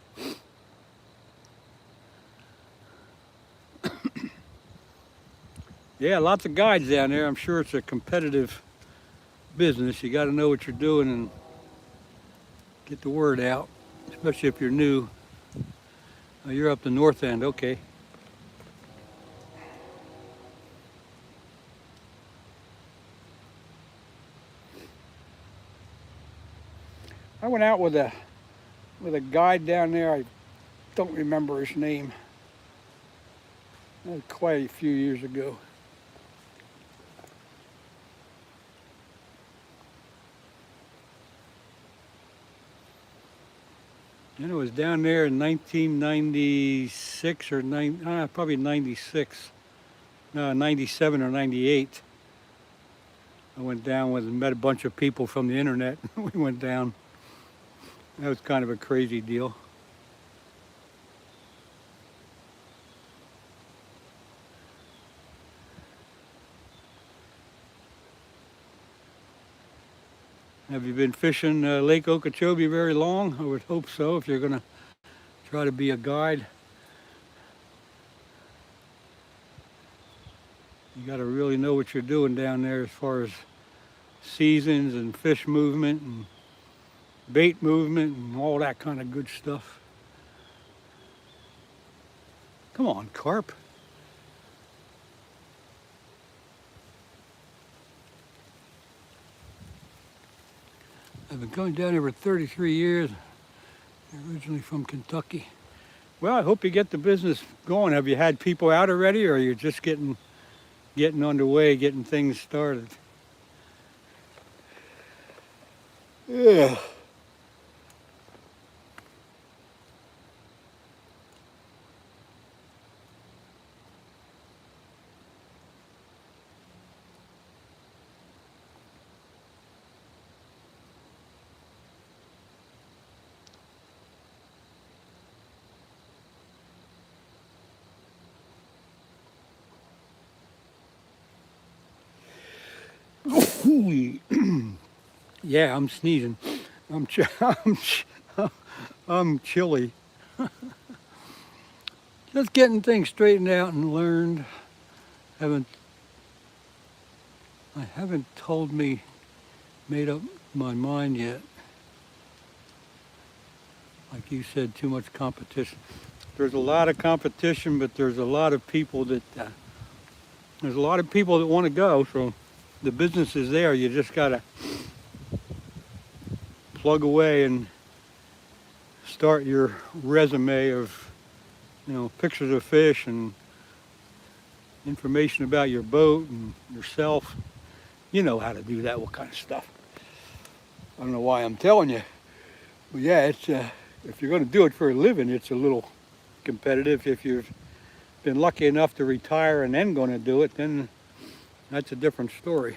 Yeah, lots of guides down there. I'm sure it's a competitive business. You got to know what you're doing and get the word out, especially if you're new. You're up the north end, okay. I went out with a guide down there. I don't remember his name. That was quite a few years ago. And it was down there in 1996 or probably 96. No, 97 or 98. I went down with and met a bunch of people from the internet. We went down. That was kind of a crazy deal. Have you been fishing Lake Okeechobee very long? I would hope so if you're going to try to be a guide. You got to really know what you're doing down there as far as seasons and fish movement and bait movement and all that kind of good stuff. Come on, carp. I've been coming down here for 33 years, originally from Kentucky. Well, I hope you get the business going. Have you had people out already, or are you just getting underway, getting things started? Yeah. Ooh. Yeah, I'm sneezing. I'm chilly. Just getting things straightened out and learned. Haven't I haven't made up my mind yet. Like you said, too much competition. There's a lot of competition, but there's a lot of people that want to go. So the business is there. You just gotta plug away and start your resume of, pictures of fish and information about your boat and yourself. You know how to do that, what kind of stuff. I don't know why I'm telling you. But yeah, it's if you're going to do it for a living, it's a little competitive. If you've been lucky enough to retire and then going to do it, then that's a different story.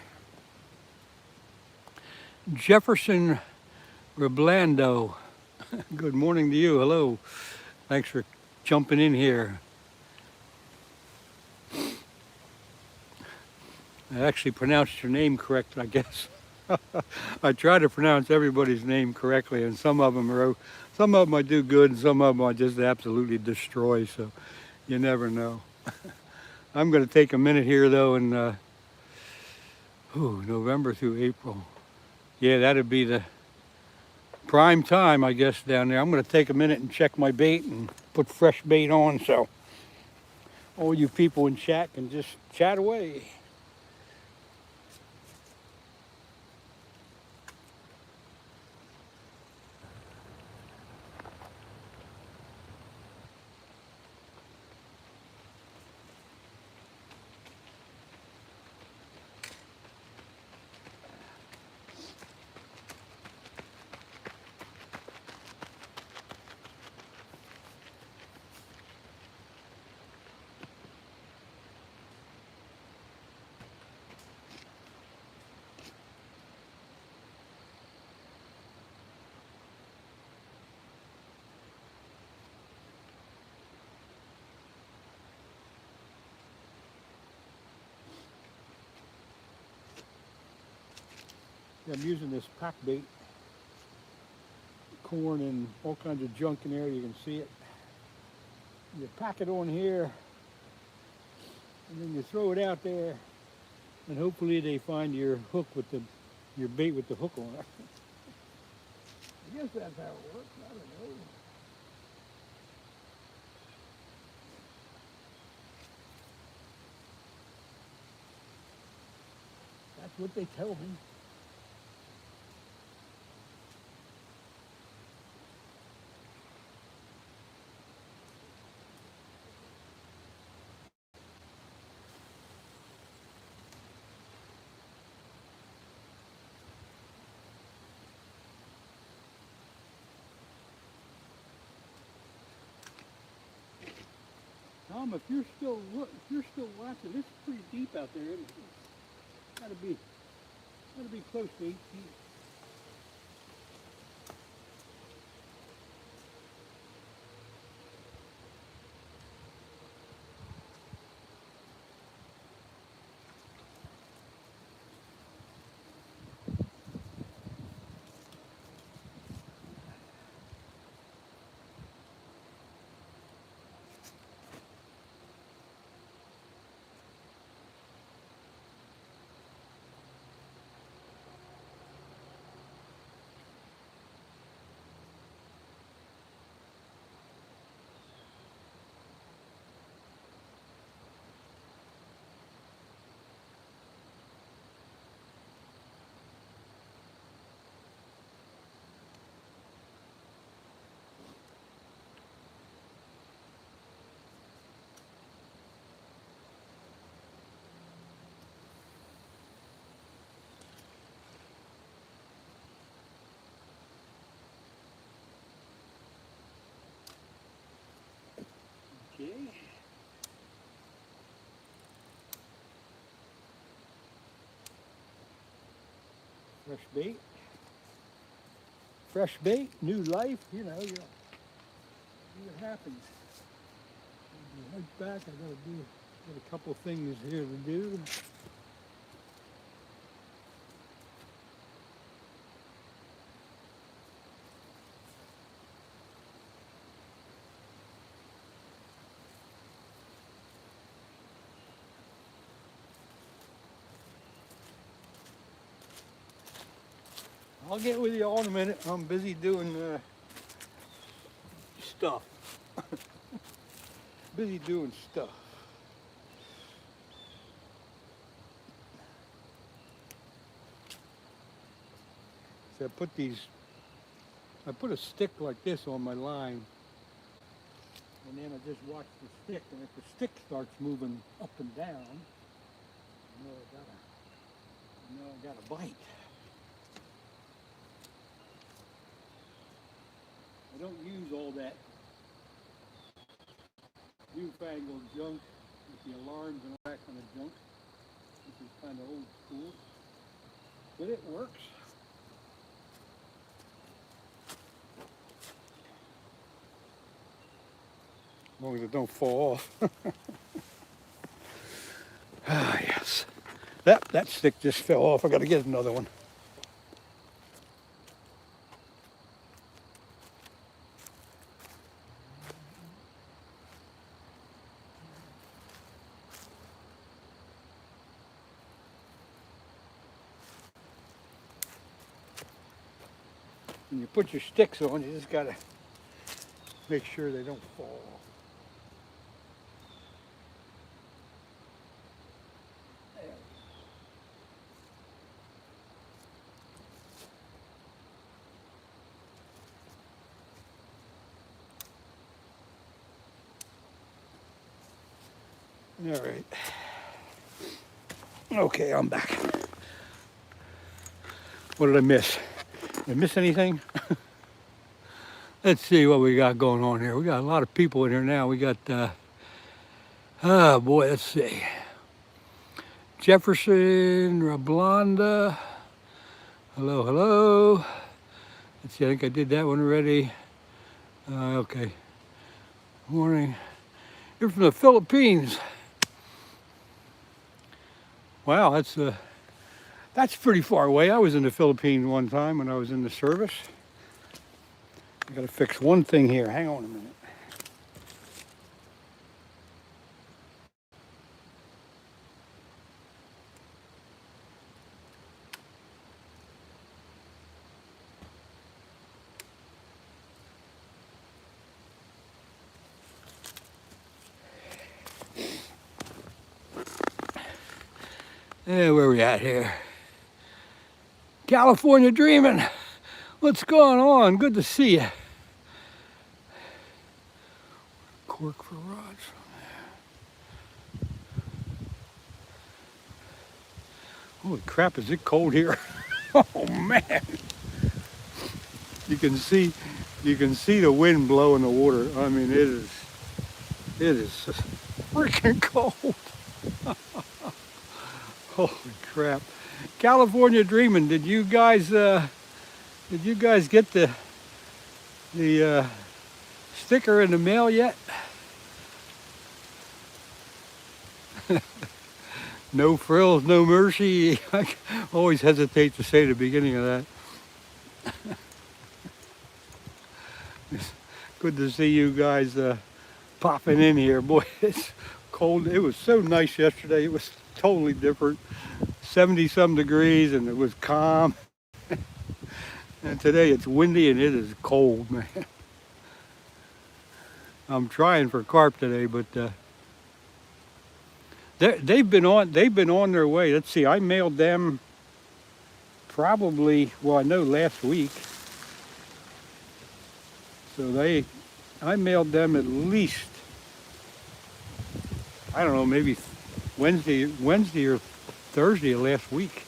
Jefferson Reblando, good morning to you. Hello. Thanks for jumping in here. I actually pronounced your name correct, I guess. I try to pronounce everybody's name correctly, and some of them I do good, and some of them I just absolutely destroy. So you never know. I'm going to take a minute here, though, and November through April. Yeah, that'd be the prime time, I guess, down there. I'm going to take a minute and check my bait and put fresh bait on, so all you people in chat can just chat away. I'm using this pack bait, corn and all kinds of junk in there. You can see it. You pack it on here, and then you throw it out there, and hopefully they find your hook your bait with the hook on it. I guess that's how it works. I don't know. That's what they tell me. Tom, if you're still watching, this is pretty deep out there. It's gotta be close to 8 feet. Okay. Fresh bait. Fresh bait, new life, you know, see what happens. Right back, I got a couple things here to do. I'll get with you all in a minute. I'm busy doing stuff. Busy doing stuff. So I put a stick like this on my line, and then I just watch the stick, and if the stick starts moving up and down, I know I got a bite. I don't use all that newfangled junk with the alarms and all that kind of junk, which is kind of old school, but it works. As long as it don't fall off. Ah, yes. That stick just fell off. I got to get another one. When you put your sticks on, you just got to make sure they don't fall off. All right. Okay, I'm back. What did I miss? Did I miss anything? Let's see what we got going on here. We got a lot of people in here now. We got, oh boy, let's see. Jefferson, Rablonda. Hello, hello. Let's see, I think I did that one already. Okay. Morning. You're from the Philippines. Wow, that's pretty far away. I was in the Philippines one time when I was in the service. I gotta fix one thing here. Hang on a minute. Yeah, where we at here? California dreaming. What's going on? Good to see you. Cork for rods. Holy crap, is it cold here? Oh man. You can see the wind blowing the water. I mean, it is just freaking cold. Holy crap. California dreaming. Did you guys get the sticker in the mail yet? No frills, no mercy. I always hesitate to say the beginning of that. It's good to see you guys popping in here. Boy, it's cold. It was so nice yesterday. It was totally different. 70-some degrees and it was calm. And today it's windy and it is cold, man. I'm trying for carp today, but they've been on their way. Let's see, I mailed them probably, well, I know last week. So I mailed them at least, I don't know, maybe Wednesday or Thursday of last week.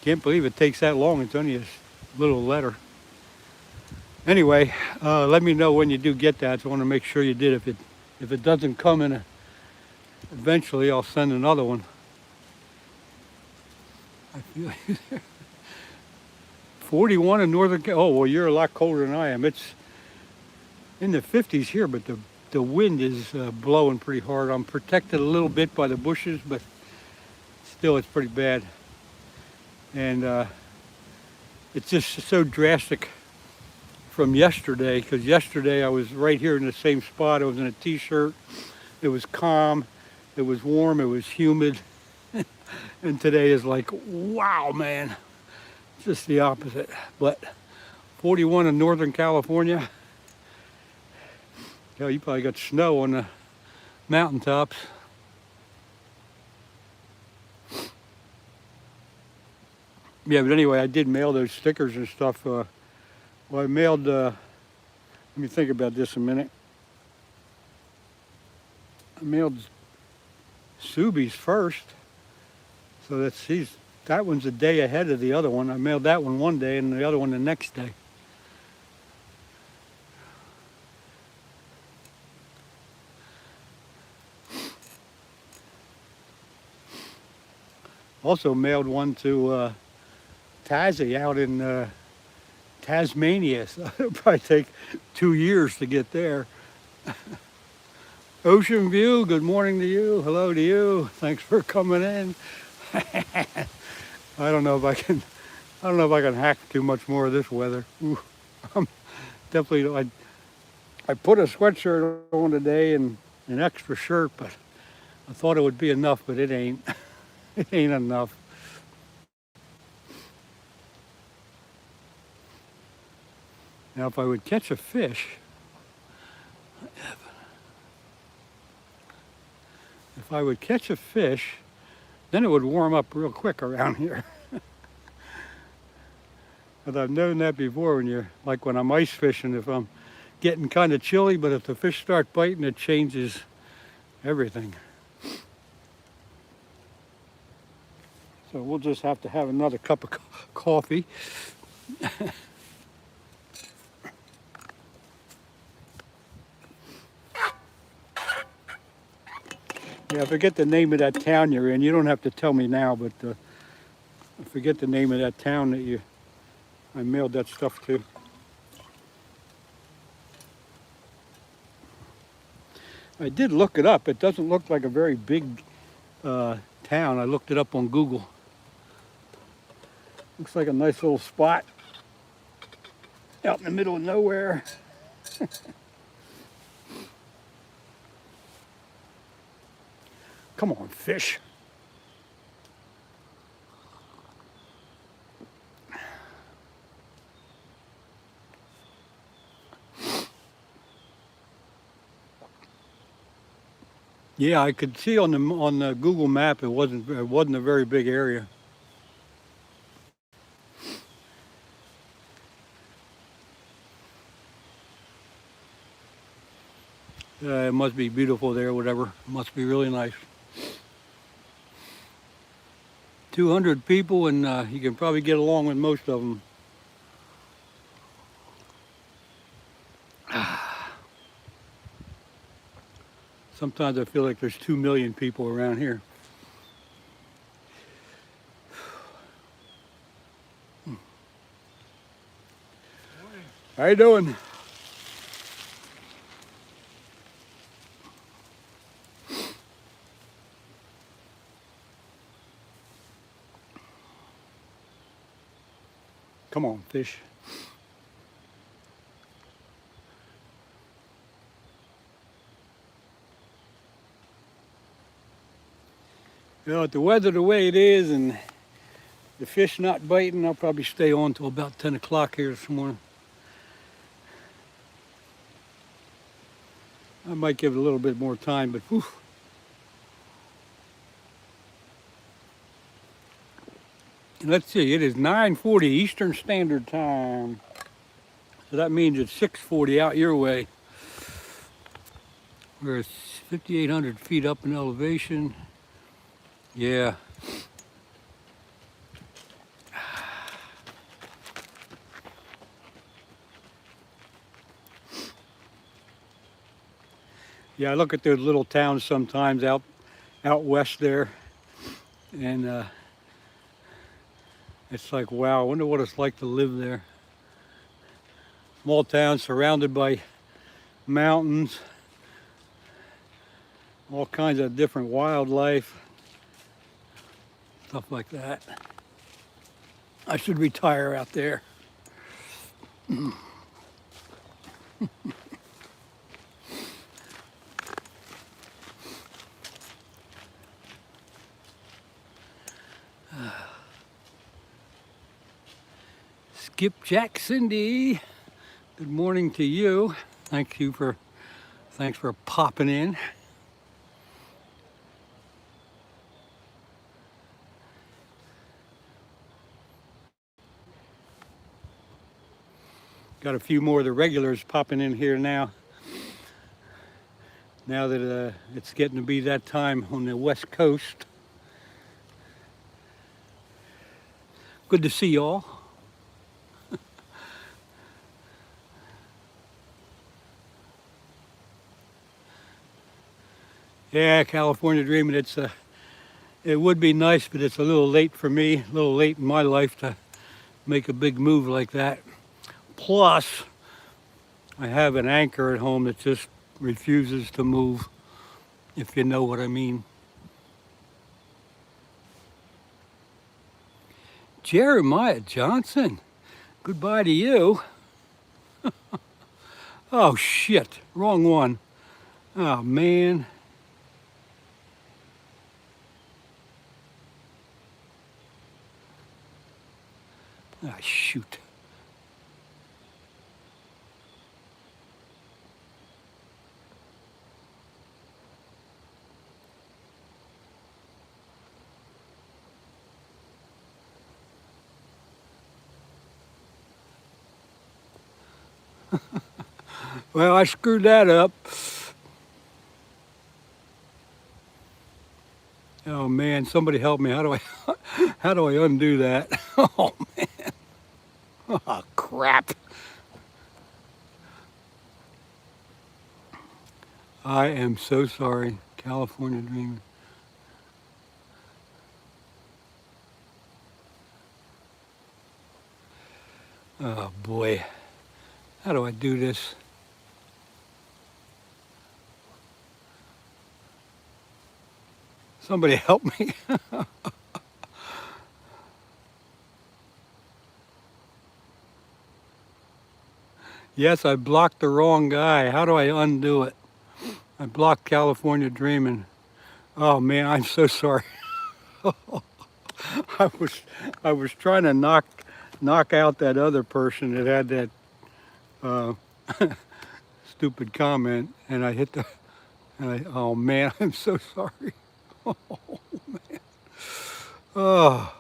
Can't believe it takes that long. It's only a little letter. Anyway, let me know when you do get that. So I want to make sure you did. If it doesn't come in, eventually I'll send another one. I feel 41 in Northern. Oh well, you're a lot colder than I am. It's in the 50s here, but the wind is blowing pretty hard. I'm protected a little bit by the bushes, but still it's pretty bad. And it's just so drastic from yesterday, because yesterday I was right here in the same spot. I was in a t-shirt. It was calm, it was warm, it was humid. And today is like, wow, man, just the opposite. But 41 in Northern California. Yeah, you probably got snow on the mountaintops. Yeah, but anyway, I did mail those stickers and stuff. Well, I mailed, let me think about this a minute. I mailed Subi's first. So that one's a day ahead of the other one. I mailed that one day and the other one the next day. Also mailed one to Tazzy out in Tasmania. So it'll probably take 2 years to get there. Ocean View, good morning to you. Hello to you. Thanks for coming in. I don't know if I can hack too much more of this weather. Ooh, definitely, I put a sweatshirt on today and an extra shirt, but I thought it would be enough, but it ain't. It ain't enough. Now, if I would catch a fish, then it would warm up real quick around here. But I've known that before when I'm ice fishing, if I'm getting kind of chilly, but if the fish start biting, it changes everything. So we'll just have to have another cup of coffee. Yeah, I forget the name of that town you're in. You don't have to tell me now, but I forget the name of that town that I mailed that stuff to. I did look it up. It doesn't look like a very big town. I looked it up on Google. Looks like a nice little spot out in the middle of nowhere. Come on, fish. Yeah, I could see on the Google map it wasn't a very big area. It must be beautiful there, whatever. It must be really nice. 200 people, and you can probably get along with most of them. Sometimes I feel like there's 2 million people around here. How you doing? Come on, fish. You know, with the weather the way it is and the fish not biting, I'll probably stay on till about 10 o'clock here this morning. I might give it a little bit more time, but whew. Let's see, it is 9:40 Eastern Standard Time. So that means it's 6:40 out your way. We're 5,800 feet up in elevation. Yeah. Yeah, I look at those little towns sometimes out west there, and it's like, wow, I wonder what it's like to live there. Small town surrounded by mountains, all kinds of different wildlife, stuff like that. I should retire out there. Skipjack Cindy, good morning to you. Thanks for popping in. Got a few more of the regulars popping in here now. Now that it's getting to be that time on the West Coast. Good to see y'all. Yeah, California Dreaming. It would be nice, but it's a little late for me, a little late in my life to make a big move like that. Plus, I have an anchor at home that just refuses to move, if you know what I mean. Jeremiah Johnson, goodbye to you. Oh shit, wrong one. Oh man. Ah, shoot. Well, I screwed that up. Oh man, somebody help me. How do I undo that? Oh man. Oh crap. I am so sorry. California Dreaming. Oh boy. How do I do this? Somebody help me. Yes, I blocked the wrong guy. How do I undo it? I blocked California Dreaming. Oh man, I'm so sorry. I was trying to knock out that other person that had that stupid comment, and I hit oh man, I'm so sorry. Oh man. Oh.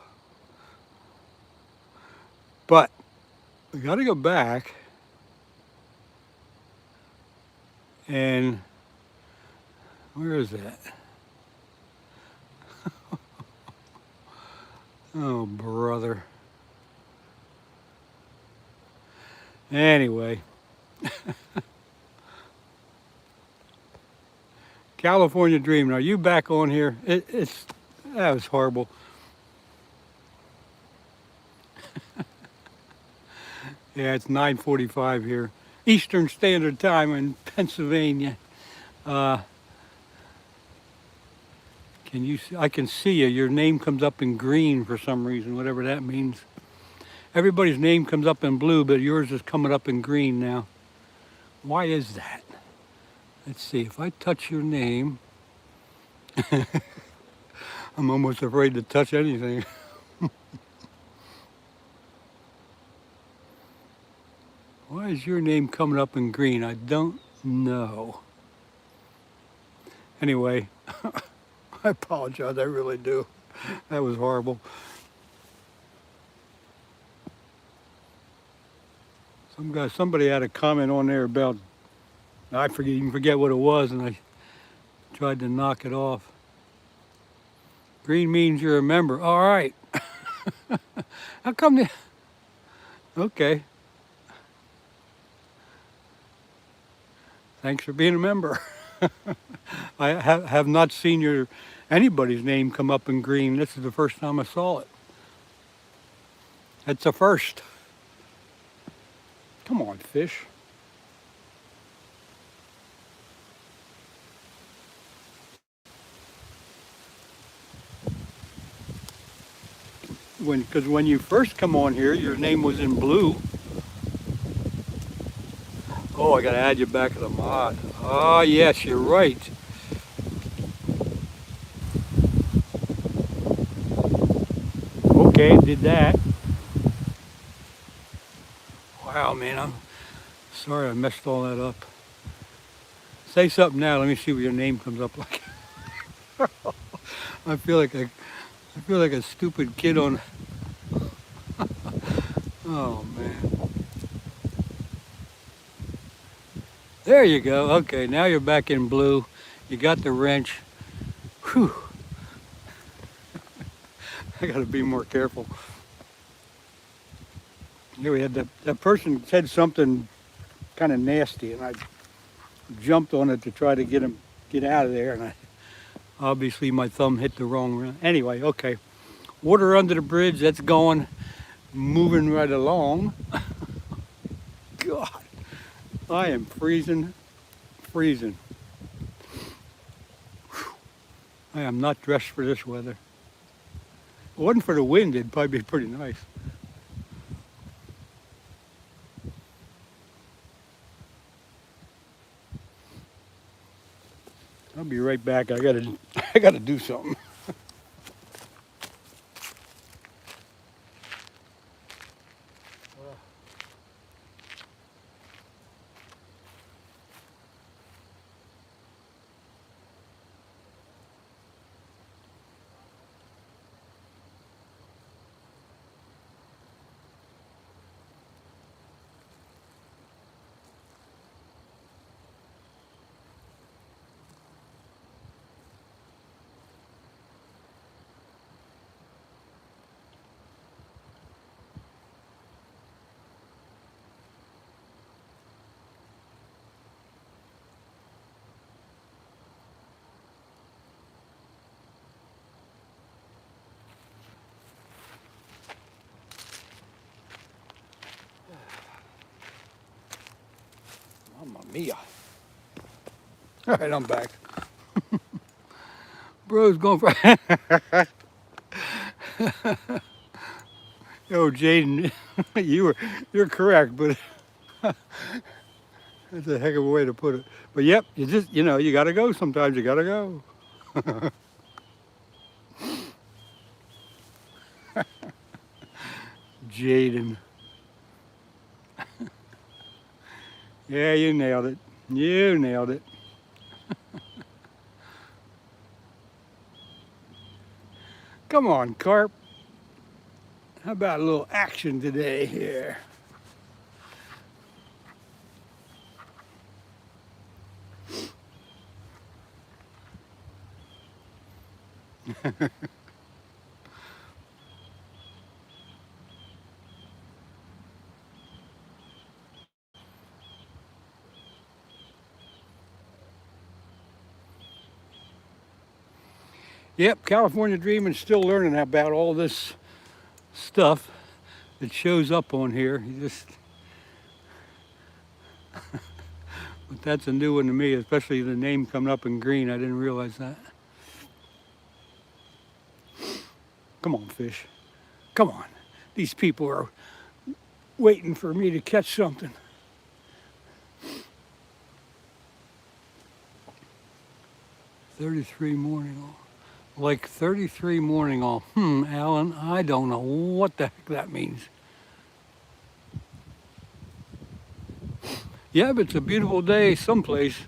But we got to go back and where is that? Oh brother. Anyway. California Dreaming, are you back on here? That was horrible. Yeah, it's 9:45 here, Eastern Standard Time in Pennsylvania. Can you see? I can see you. Your name comes up in green for some reason, whatever that means. Everybody's name comes up in blue, but yours is coming up in green now. Why is that? Let's see, if I touch your name, I'm almost afraid to touch anything. Why is your name coming up in green? I don't know. Anyway, I apologize, I really do. That was horrible. Somebody had a comment on there about, I even forget what it was, and I tried to knock it off. Green means you're a member. All right. How come the... Okay. Thanks for being a member. I have not seen anybody's name come up in green. This is the first time I saw it. It's a first. Come on, fish. Because when you first come on here, your name was in blue. Oh, I gotta add you back to the mod. Oh, yes, you're right. Okay, did that. Wow, man, I'm sorry I messed all that up. Say something now. Let me see what your name comes up like. I feel like a stupid kid on. Oh man. There you go. Okay, now you're back in blue. You got the wrench. Whew. I gotta be more careful. Here we had that person said something kind of nasty, and I jumped on it to try to get out of there, and obviously my thumb hit the wrong one. Anyway, okay. Water under the bridge, that's going, moving right along. God, I am freezing. Whew. I am not dressed for this weather. If it wasn't for the wind, it'd probably be pretty nice. I'll be right back. I gotta do something. Mamma mia. All right, I'm back. Bro's going for. Yo, Jaden, you're correct, but that's a heck of a way to put it. But yep, you gotta go sometimes. You gotta go. Jaden. Yeah, you nailed it. You nailed it. Come on, Carp. How about a little action today here? Yep, California Dreaming, still learning about all this stuff that shows up on here. But that's a new one to me, especially the name coming up in green. I didn't realize that. Come on, fish. Come on. These people are waiting for me to catch something. "33 morning all." Like 33 morning all. Alan, I don't know what the heck that means. Yeah, but it's a beautiful day someplace.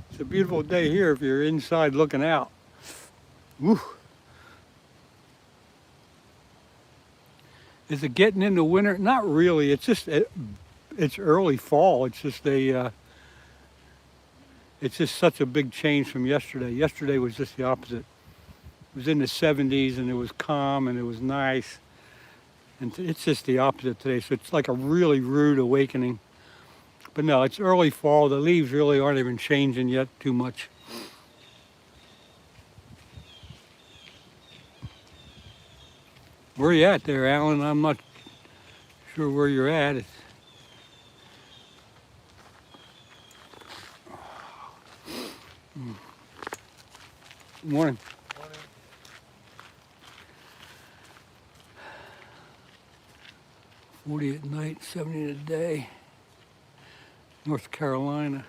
It's a beautiful day here if you're inside looking out. Woo. Is it getting into winter? Not really. It's just it's early fall. It's just it's just such a big change from yesterday. Yesterday was just the opposite. It was in the 70s and it was calm and it was nice. And it's just the opposite today. So it's like a really rude awakening. But no, it's early fall. The leaves really aren't even changing yet too much. Where you at there, Alan? I'm not sure where you're at. Morning. 40 at night, 70 a day. North Carolina.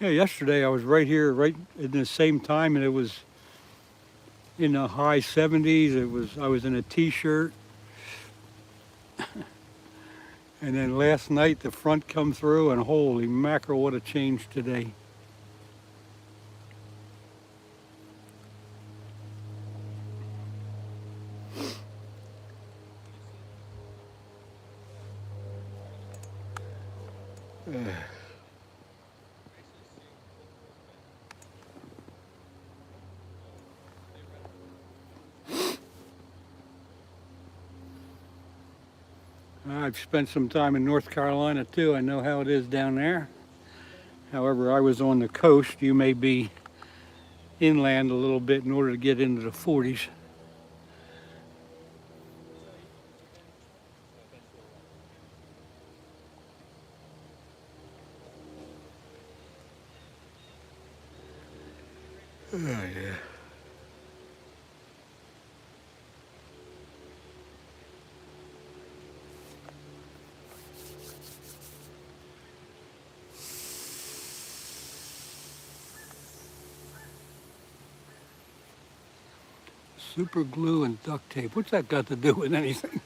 Yeah, yesterday I was right here, right at the same time, and it was in the high 70s. I was in a t-shirt. And then last night the front come through, and holy mackerel, what a change today. I've spent some time in North Carolina too. I know how it is down there. However, I was on the coast. You may be inland a little bit in order to get into the 40s. Oh yeah. Super glue and duct tape. What's that got to do with anything?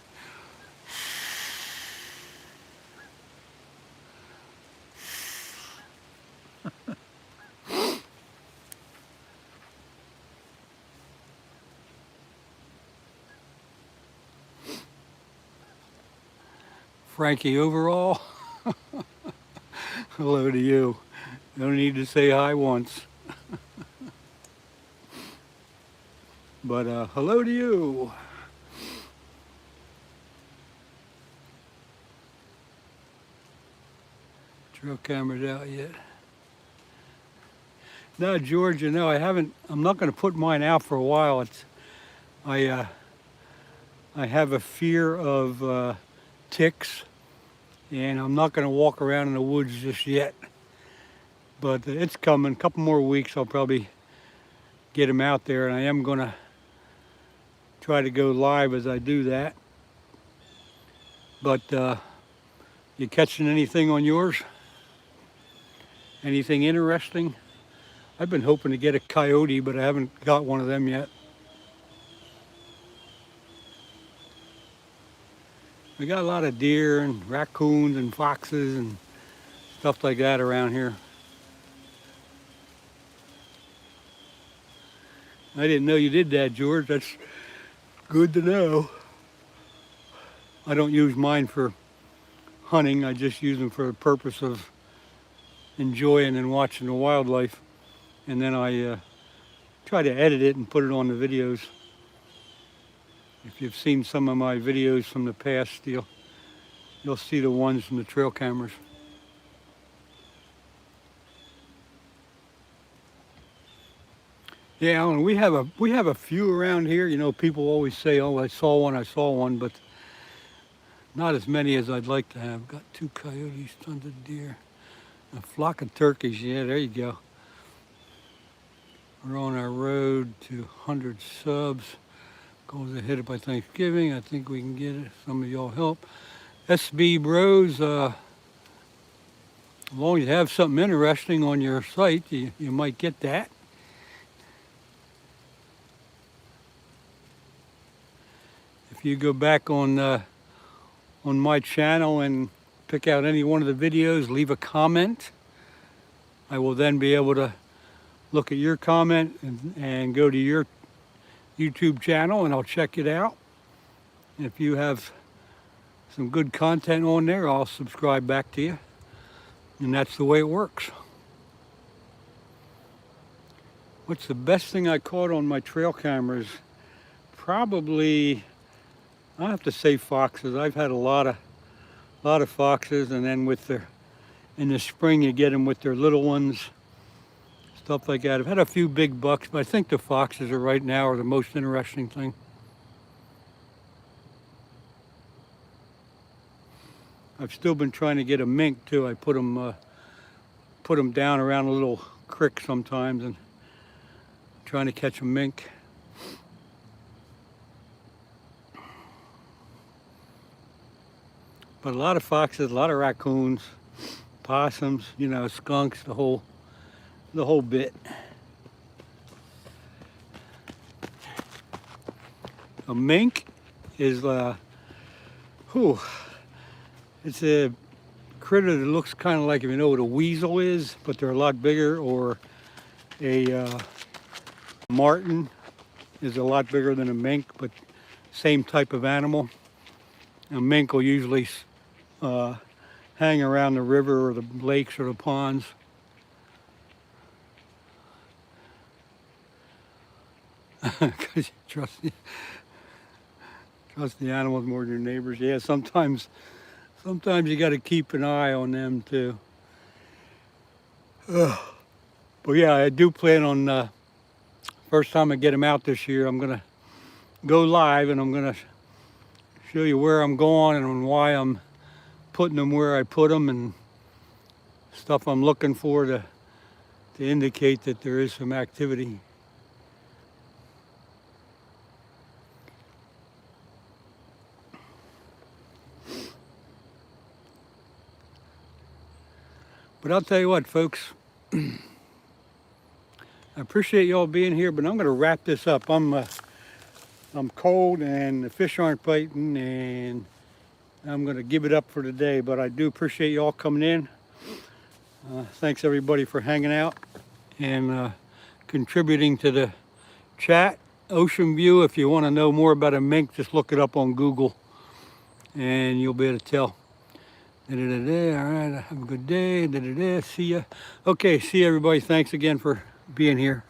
Frankie overall. Hello to you. No need to say hi once. But hello to you. Trail camera's out yet? No, George, you know, I'm not going to put mine out for a while. I have a fear of ticks, and I'm not going to walk around in the woods just yet. But it's coming. A couple more weeks, I'll probably get them out there, and I am going to try to go live as I do that. But you catching anything on yours? Anything interesting? I've been hoping to get a coyote, but I haven't got one of them yet. We got a lot of deer and raccoons and foxes and stuff like that around here. I didn't know you did that, George. That's good to know. I don't use mine for hunting. I just use them for the purpose of enjoying and watching the wildlife. And then I try to edit it and put it on the videos. If you've seen some of my videos from the past, you'll see the ones from the trail cameras. Yeah, Alan, we have a few around here. You know, people always say, "Oh, I saw one," but not as many as I'd like to have. Got 2 coyotes, tons of deer, a flock of turkeys. Yeah, there you go. We're on our road to 100 subs. Goals are hit by Thanksgiving. I think we can get it. Some of y'all help. SB Bros, as long as you have something interesting on your site, you might get that. If you go back on my channel and pick out any one of the videos, leave a comment. I will then be able to look at your comment and go to your YouTube channel, and I'll check it out. And if you have some good content on there, I'll subscribe back to you. And that's the way it works. What's the best thing I caught on my trail cameras? Probably, I have to say foxes. I've had a lot of foxes, and then in the spring you get them with their little ones, stuff like that. I've had a few big bucks, but I think the foxes are right now are the most interesting thing. I've still been trying to get a mink too. I put them down around a little creek sometimes and trying to catch a mink. But a lot of foxes, a lot of raccoons, possums, you know, skunks, the whole bit. A mink is it's a critter that looks kind of like, if you know what a weasel is, but they're a lot bigger, or a marten is a lot bigger than a mink, but same type of animal. A mink will usually hang around the river or the lakes or the ponds. Because you trust the animals more than your neighbors. Yeah, sometimes you got to keep an eye on them too. But yeah, I do plan on, first time I get them out this year, I'm going to go live and I'm going to show you where I'm going and why I'm putting them where I put them and stuff I'm looking for to indicate that there is some activity. But I'll tell you what, folks, I appreciate y'all being here, but I'm going to wrap this up. I'm cold and the fish aren't biting, and I'm going to give it up for today, but I do appreciate y'all coming in. Thanks everybody for hanging out and contributing to the chat. Ocean view, if you want to know more about a mink, just look it up on Google and you'll be able to tell. All right, have a good day. See ya. Okay, see you everybody. Thanks again for being here.